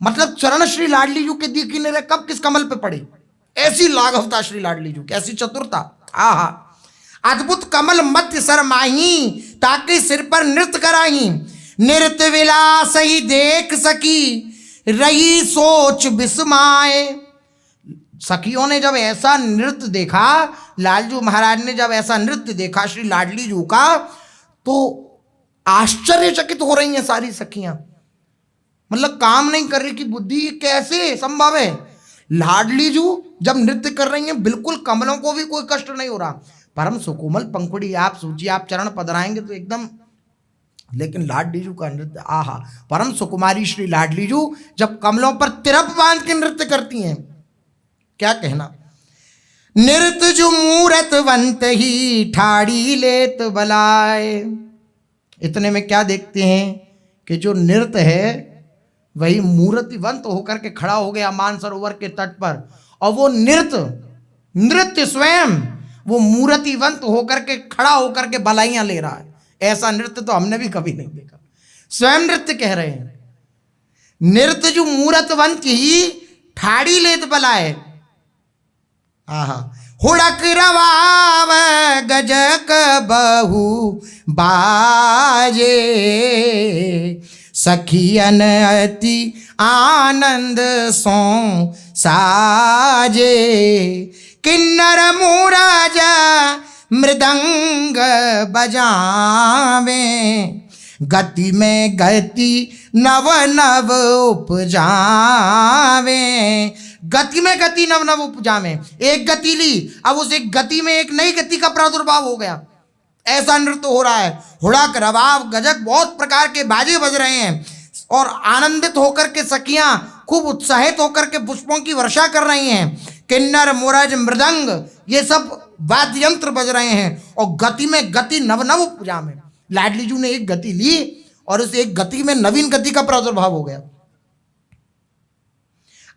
मतलब चरण श्री लाडली जू के दीखी ने कब किस कमल पे पड़ी, ऐसी लाघवता श्री लाडली जू की, ऐसी चतुरता। आहा अद्भुत कमल मध्य शरमाही, ताकि सिर पर नृत्य कराही, नृत्य विलास ही देख सकी रही सोच विस्माए। सखियों ने जब ऐसा नृत्य देखा, लालजू महाराज ने जब ऐसा नृत्य देखा श्री लाडली जू का, तो आश्चर्यचकित हो रही हैं सारी सखियां, मतलब काम नहीं कर रही कि बुद्धि कैसे संभव है। लाडली जू जब नृत्य कर रही हैं, बिल्कुल कमलों को भी कोई कष्ट नहीं हो रहा, परम सुकोमल पंखुड़ी, आप सोचिए आप चरण पधराएंगे तो एकदम, लेकिन लाडली जू का नृत्य आहा, परम सुकुमारी श्री लाडली जू जब कमलों पर तिरप बांध के नृत्य करती हैं, क्या कहना। नृत्य जो मूरतवंत ही ठाड़ी लेत बलाए। इतने में क्या देखते हैं कि जो नृत्य है वही मूर्तिवंत होकर के खड़ा हो गया मानसरोवर के तट पर, और वो नृत्य स्वयं वो मूर्तिवंत होकर के खड़ा होकर के बलाइयां ले रहा है। ऐसा नृत्य तो हमने भी कभी नहीं देखा, स्वयं नृत्य कह रहे हैं। नृत्य जो मूर्तवंत ही ठाड़ी लेत बलाए, आहा हुड़क रवाव गजक बहु बाजे, सखियन अति आनंद सो साजे, किन्नर मूरज मृदंग बजावे, गति में गति नव नव उपजावे, गति में गति नव नव उपजावे। एक गति ली, अब उस एक गति में एक नई गति का प्रादुर्भाव हो गया, ऐसा नृत्य हो रहा है। हुड़क रवाब गजक बहुत प्रकार के बाजे बज रहे हैं, और आनंदित होकर के सखियां खूब उत्साहित होकर के पुष्पों की वर्षा कर रही हैं। किन्नर मुरज मृदंग ये सब वाद्य यंत्र बज रहे हैं, और गति में गति नव नव उपजावे। लाडली जू ने एक गति ली और उस एक गति में नवीन गति का प्रादुर्भाव हो गया।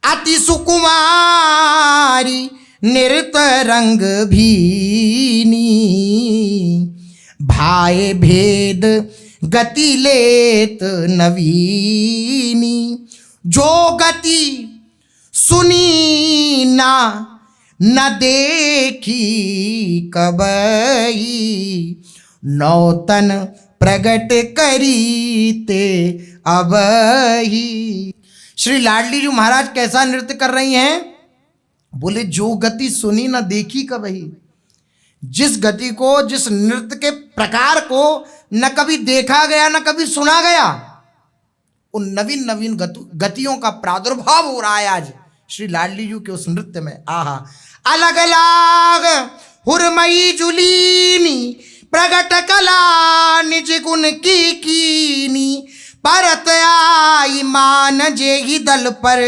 अति सुकुमारी नृत्य रंग भीनी, भाए भेद गति लेत नवीनी, जो गति सुनी ना न देखी कबई, नौतन प्रगट करीते अबही। श्री लाडली जी महाराज कैसा नृत्य कर रही हैं? बोले जो गति सुनी न देखी कबही। जिस गति को, जिस नृत्य के प्रकार को न कभी देखा गया न कभी सुना गया, उन नवीन नवीन गतियों का प्रादुर्भाव हो रहा है आज श्री लाडली जी के उस नृत्य में। आहा अलग अलग हुरमई जुलीनी, प्रगट कला निज गुण की कीनी, परत आई मान जे ही दल पर,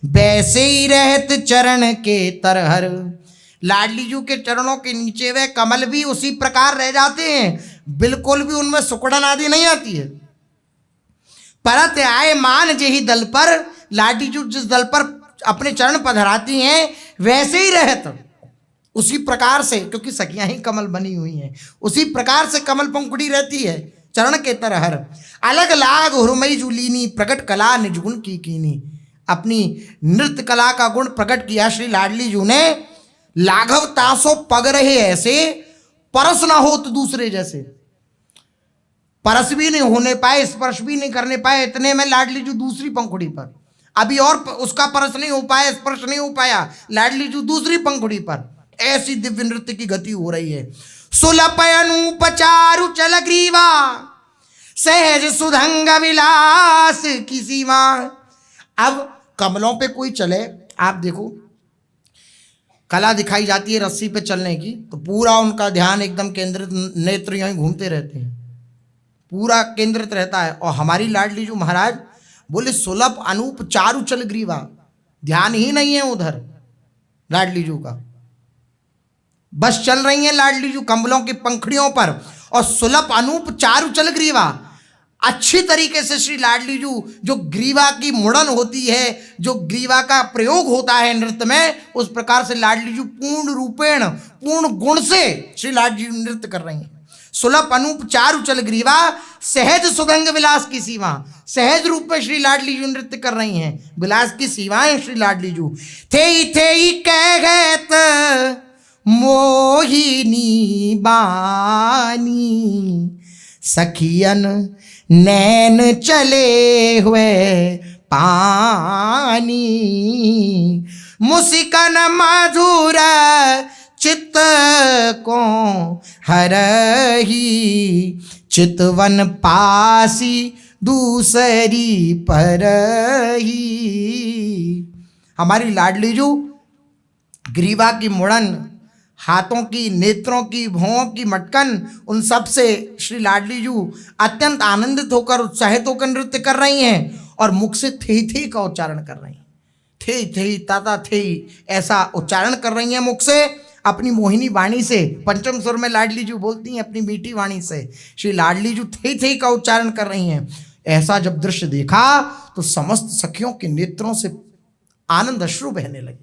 वैसे ही रहत चरण के तरहर। लाडली जी के चरणों के नीचे वे कमल भी उसी प्रकार रह जाते हैं, बिल्कुल भी उनमें सुकड़न आदि नहीं आती है। परत आए मान जे ही दल पर, लाडली जी जिस दल पर अपने चरण पधराती हैं वैसे ही रहत, उसी प्रकार से, क्योंकि सखियां ही कमल बनी हुई हैं, उसी प्रकार से कमल पंखुड़ी रहती है चरण के तरहर। अलग लाग हुरमई जुलीनी, प्रकट कला निज गुण की कीनी। अपनी नृत्य कला का गुण प्रकट किया श्री लाडली जी ने, लाघव तासो पग रहे ऐसे, परस ना हो तो दूसरे जैसे। परस भी नहीं होने पाए, स्पर्श भी नहीं करने पाए, इतने में लाडली जू दूसरी पंखुड़ी पर, अभी और उसका परस नहीं हो पाया, स्पर्श नहीं हो पाया, लाडली जू दूसरी पंखुड़ी पर। ऐसी दिव्य नृत्य की गति हो रही है। सुलभ अनूप चारु चल ग्रीवा, सहज सुधंग विलास की सीमा। अब कमलों पे कोई चले, आप देखो कला दिखाई जाती है रस्सी पे चलने की, तो पूरा उनका ध्यान एकदम केंद्रित, नेत्र यहीं घूमते रहते हैं, पूरा केंद्रित रहता है। और हमारी लाडली जू महाराज बोले सुलभ अनूप चारु चल ग्रीवा, ध्यान ही नहीं है उधर लाडली जू का, बस चल रही है लाडली जू कमलों की पंखड़ियों पर। और सुलभ अनूप चारु चल ग्रीवा, अच्छी तरीके से श्री लाडली जू जो ग्रीवा की मुड़न होती है, जो ग्रीवा का प्रयोग होता है नृत्य में, उस प्रकार से लाडली जू पूर्ण रूपेण पूर्ण गुण से श्री लाडली जू नृत्य कर रही हैं। सुलभ अनूप चारु चल ग्रीवा, सहज सुधंग विलास की सीमा, सहज रूप में श्री लाडली जू नृत्य कर रही हैं, विलास की सीमाएं श्री लाडली जू। थे कहत मोहिनी बानी, सखियन नैन चले हुए पानी, मुस्कान मधुर चित्त को हरही, चितवन पासी दूसरी परही। हमारी लाडली जू ग्रीवा की मुड़न, हाथों की, नेत्रों की, भौं की मटकन, उन सब से श्री लाडली जू अत्यंत आनंदित होकर, उत्साहित होकर नृत्य कर रही हैं। और मुख से थे का उच्चारण कर रही हैं, थे ताता थे, ऐसा उच्चारण कर रही हैं मुख से, अपनी मोहिनी वाणी से। पंचम सुर में लाडली जू बोलती हैं अपनी मीठी वाणी से, श्री लाडली जू थे का उच्चारण कर रही हैं। ऐसा जब दृश्य देखा तो समस्त सखियों के नेत्रों से आनंद अश्रु बहने लगे,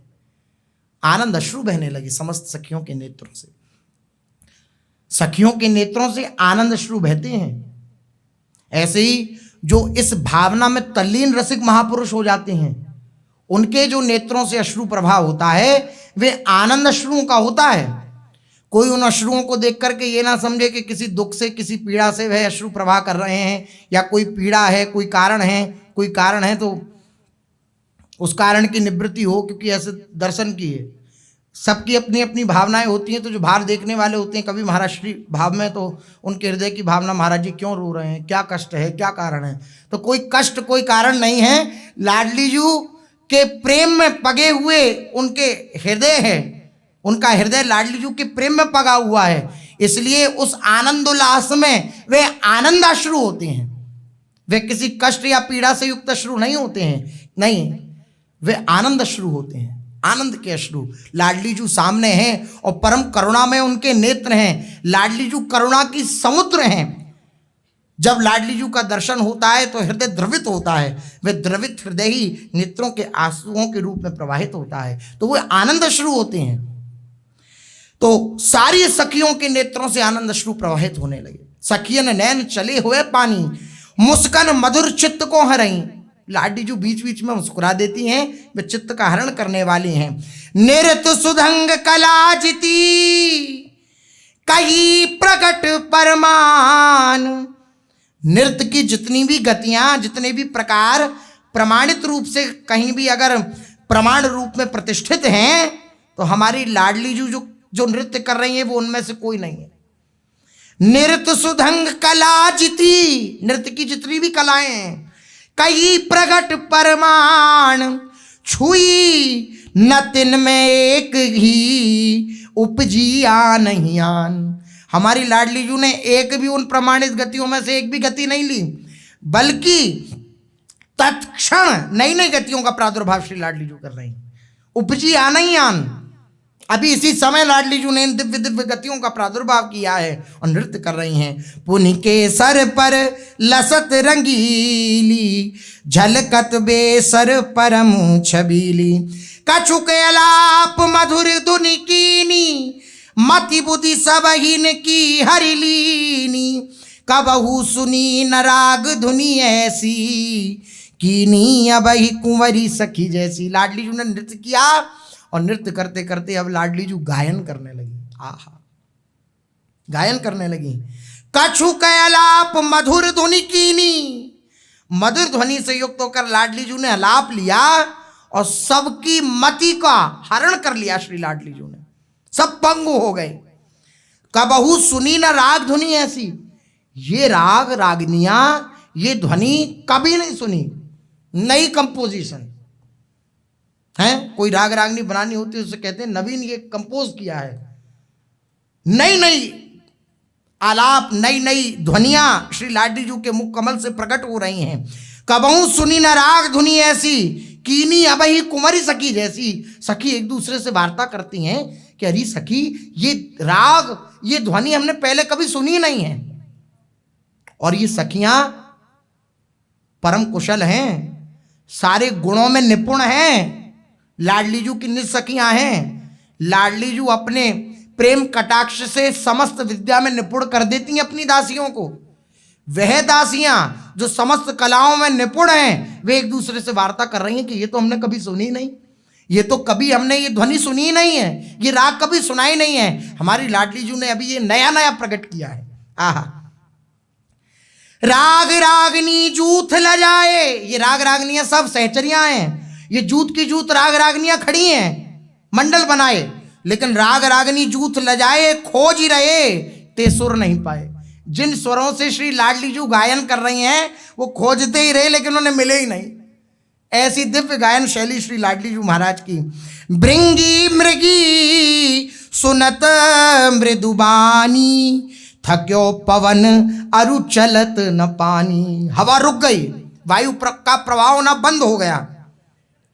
आनंद अश्रु बहने लगे समस्त सखियों के नेत्रों से। सखियों के नेत्रों से आनंद अश्रु बहते हैं। ऐसे ही जो इस भावना में तल्लीन रसिक महापुरुष हो जाते हैं, उनके जो नेत्रों से अश्रु प्रभाव होता है वे आनंद अश्रुओं का होता है। कोई उन अश्रुओं को देख करके ये ना समझे कि किसी दुख से, किसी पीड़ा से वह अश्रु प्रवाह कर रहे हैं, या कोई पीड़ा है, कोई कारण है, कोई कारण है तो उस कारण की निवृत्ति हो, क्योंकि ऐसे दर्शन की है। सबकी अपनी अपनी भावनाएं होती हैं। तो जो भाव देखने वाले होते हैं, कभी महाराज श्री भाव में तो उनके हृदय की भावना, महाराज जी क्यों रो रहे हैं, क्या कष्ट है, क्या कारण है, तो कोई कष्ट कोई कारण नहीं है। लाडली जू के प्रेम में पगे हुए उनके हृदय है, उनका हृदय लाडली जू के प्रेम में पगा हुआ है, इसलिए उस आनंद उल्लास में वे आनंदाश्रु होते हैं। वे किसी कष्ट या पीड़ा से युक्त अश्रु नहीं होते हैं, नहीं, वे आनंद अश्रु होते हैं, आनंद के अश्रु। लाडली जू सामने हैं और परम करुणा में उनके नेत्र हैं। लाडली जू करुणा की समुद्र हैं। जब लाडली जू का दर्शन होता है तो हृदय द्रवित होता है, वे द्रवित हृदय ही नेत्रों के आंसुओं के रूप में प्रवाहित होता है, तो वे आनंद अश्रु होते हैं। तो सारी सखियों के नेत्रों से आनंद अश्रु प्रवाहित होने लगे। सखियन नैन चले हुए पानी, मुस्कान मधुर चित्त को हरई। लाडली जू बीच बीच में मुस्कुरा देती हैं, वे चित्त का हरण करने वाली हैं। नृत्य सुधंग कला जिती, कही प्रकट परमान। नृत्य की जितनी भी गतियां, जितने भी प्रकार प्रमाणित रूप से कहीं भी अगर प्रमाण रूप में प्रतिष्ठित हैं, तो हमारी लाडली जू जो नृत्य कर रही है वो उनमें से कोई नहीं है। नृत्य सुधंग कला जिती, नृत्य की जितनी भी कलाएं हैं, कई प्रगट परमाण। छुई न तिन में एक ही, उपजी आन नहीं आन। हमारी लाडली जू ने एक भी उन प्रमाणित गतियों में से एक भी गति नहीं ली, बल्कि तत्क्षण नई नई गतियों का प्रादुर्भाव श्री लाडली जू कर रही हैं। उपजी आन ही आन, अभी इसी समय लाडली जू ने दिव्य दिव्य गतियों का प्रादुर्भाव किया है और नृत्य कर रही हैं। पुनि के सर पर लसत रंगीली, झलकत बेसर परम छबीली। कछुक अलाप मधुर धुनि कीनी, मति बुद्धि सबहीन की हरिलीनी। कबहू सुनी न राग धुनि ऐसी, कीनी अबही कुंवरी सखी जैसी। लाडली जू ने नृत्य किया और नृत्य करते करते अब लाडली जू गायन करने लगी। आहा, गायन करने लगी। कछु कलाप मधुर ध्वनि कीनी, मधुर ध्वनि से युक्त होकर लाडली जू ने अलाप लिया और सबकी मति का हरण कर लिया। श्री लाडली जू ने सब पंगु हो गए। कबहू सुनी न राग ध्वनि ऐसी, ये राग रागनियां ये ध्वनि कभी नहीं सुनी। नई कंपोजिशन है, कोई राग रागनी बनानी होती है उसे कहते हैं नवीन, ये कंपोज किया है। नई नई आलाप, नई नई ध्वनियां श्री लाडली जू के मुख कमल से प्रकट हो रही हैं। कबहू सुनी न राग ध्वनि ऐसी, कीनी अब ही कुंवरी सखी जैसी। सखी एक दूसरे से वार्ता करती हैं कि अरे सखी, ये राग ये ध्वनि हमने पहले कभी सुनी नहीं है। और ये सखियां परम कुशल हैं, सारे गुणों में निपुण हैं। लाडली जू की निज सखियां हैं। लाडली जू अपने प्रेम कटाक्ष से समस्त विद्या में निपुण कर देती हैं अपनी दासियों को। वह दासियां जो समस्त कलाओं में निपुण हैं, वे एक दूसरे से वार्ता कर रही हैं कि ये तो हमने कभी सुनी नहीं, ये तो कभी हमने ये ध्वनि सुनी ही नहीं है, ये राग कभी सुनाई नहीं है। हमारी लाडली जू ने अभी ये नया नया प्रकट किया है। आहा, राग रागनी जूथ ल जाए, ये राग रागनियां सब सहचरियां हैं। ये जूत की जूत राग रागनियां खड़ी हैं मंडल बनाए, लेकिन राग रागनी जूथ ल जाए खोज ही रहे ते सुर नहीं पाए। जिन स्वरों से श्री लाडली जू गायन कर रही हैं वो खोजते ही रहे, लेकिन उन्हें मिले ही नहीं। ऐसी दिव्य गायन शैली श्री लाडली जू महाराज की। भृंगी मृगी सुनत मृदुबानी, थक्यो पवन अरु चलत न पानी। हवा रुक गई, वायु का प्रभाव ना बंद हो गया।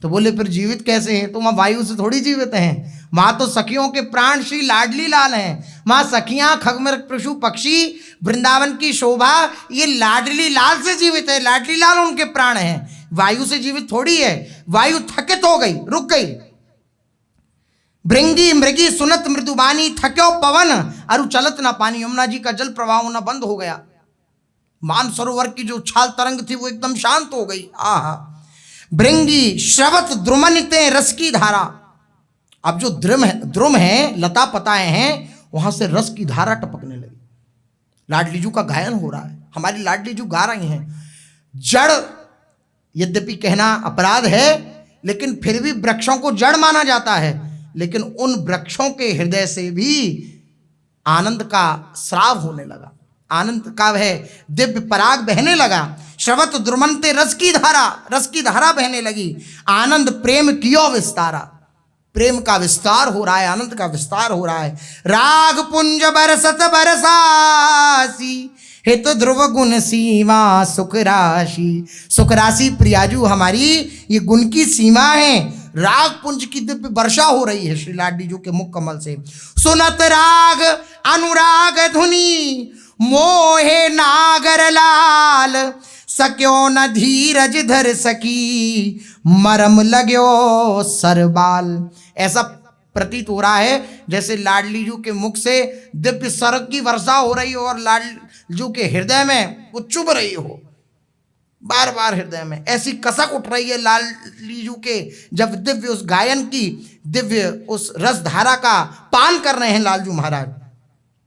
तो बोले फिर जीवित कैसे हैं? तो वहां वायु से थोड़ी जीवित हैं, वहां तो सखियों के प्राण श्री लाडली लाल हैं। वहां सखियां खगमृग पशु पक्षी वृंदावन की शोभा ये लाडली लाल से जीवित है। लाडली लाल उनके प्राण हैं, वायु से जीवित थोड़ी है। वायु थकित हो गई, रुक गई। भृंगी मृगी सुनत मृदुबानी, थक्यो पवन अरु चलत ना पानी। यमुना जी का जल प्रवाह होना बंद हो गया। मानसरोवर की जो उछाल तरंग थी वो एकदम शांत हो गई। आहा, भृंगी श्रवत द्रुमनिते रस की धारा। अब जो द्रुम है, लता पताएं हैं, वहां से रस की धारा टपकने लगी। लाडली जू का गायन हो रहा है, हमारी लाडली जू गा रही हैं। जड़ यद्यपि कहना अपराध है, लेकिन फिर भी वृक्षों को जड़ माना जाता है। लेकिन उन वृक्षों के हृदय से भी आनंद का स्राव होने लगा, आनंद का वह दिव्य पराग बहने लगा। श्रवत द्रुमंते रस की धारा बहने लगी। आनंद प्रेम कियो विस्तारा, प्रेम का विस्तार हो रहा है, आनंद का विस्तार हो रहा है। राग पुंज बरसत बरसासी, हित ध्रुव गुण सीमा सुख राशि। सुख राशि प्रियाजू हमारी ये गुण की सीमा है। राग पुंज की दिव्य वर्षा हो रही है श्री लाडली जू के मुख कमल से। सुनत राग अनुराग धुनी, मोहे नागर लाल। सक्यो न धीरज धर सकी, मरम लाग्यो सरबाल। ऐसा प्रतीत हो रहा है जैसे लाडली जू के मुख से दिव्य सरग की वर्षा हो रही हो और लाडली जू के हृदय में वो चुभ रही हो, बार बार हृदय में ऐसी कसक उठ रही है लाडली जू के, जब दिव्य उस गायन की दिव्य उस रस धारा का पान कर रहे हैं लालजू महाराज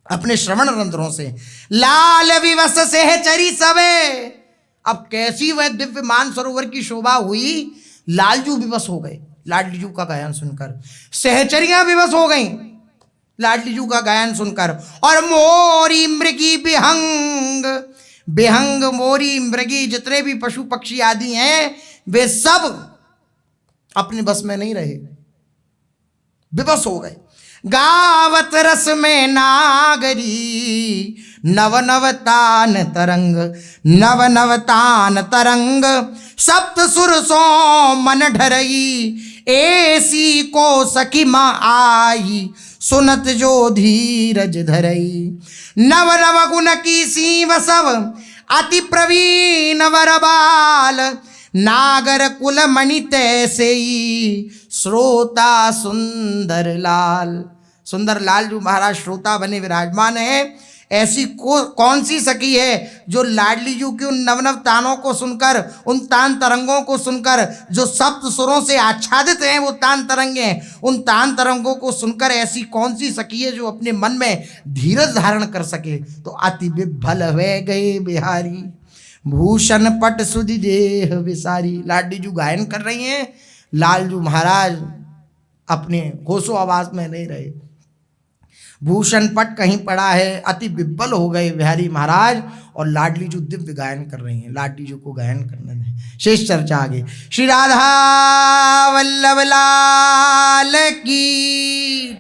अपने श्रवण रंध्रों से। लाल विवश से है चरी सवे। अब कैसी वह दिव्य मान सरोवर की शोभा हुई, लालजू विवश हो गए लाडली जू का गायन सुनकर। सहचरियां विवश हो गईं लाडली जू का गायन सुनकर। और मोरी मृगी बिहंग, बिहंग मोरी मृगी जितने भी पशु पक्षी आदि हैं वे सब अपने बस में नहीं रहे, विवश हो गए। गावत रस में नागरी, नव नवतान तरंग, नव नवतान तरंग। सप्त सुर सो मन ढरई, ऐसी को सखी माँ आई, सुनत जो धीरज धरई। नव नव गुण की सीव सब, अति प्रवीण वरबाल। नागर कुल मणि तैसे श्रोता सुंदर लाल। सुंदर लाल जो महाराज श्रोता बने विराजमान है। ऐसी कौन सी सखी है जो लाडली जू की उन नवनव तानों को सुनकर, उन तान तरंगों को सुनकर, जो सप्त सुरों से आच्छादित हैं वो तान तरंगे हैं, उन तान तरंगों को सुनकर ऐसी कौन सी सखी है जो अपने मन में धीरज धारण कर सके। तो अति विभल हुए गए बिहारी, भूषण पट सुधि देह विसारी। लाडली जू गायन कर रही हैं, लालजू महाराज अपने होशो आवाज में नहीं रहे, भूषण पट कहीं पड़ा है, अति विब्बल हो गए बिहारी महाराज, और लाडली जू दिव्य गायन कर रही हैं। लाडली जू को गायन करने दें, शेष चर्चा आगे। श्री राधा वल्लभ लाल की।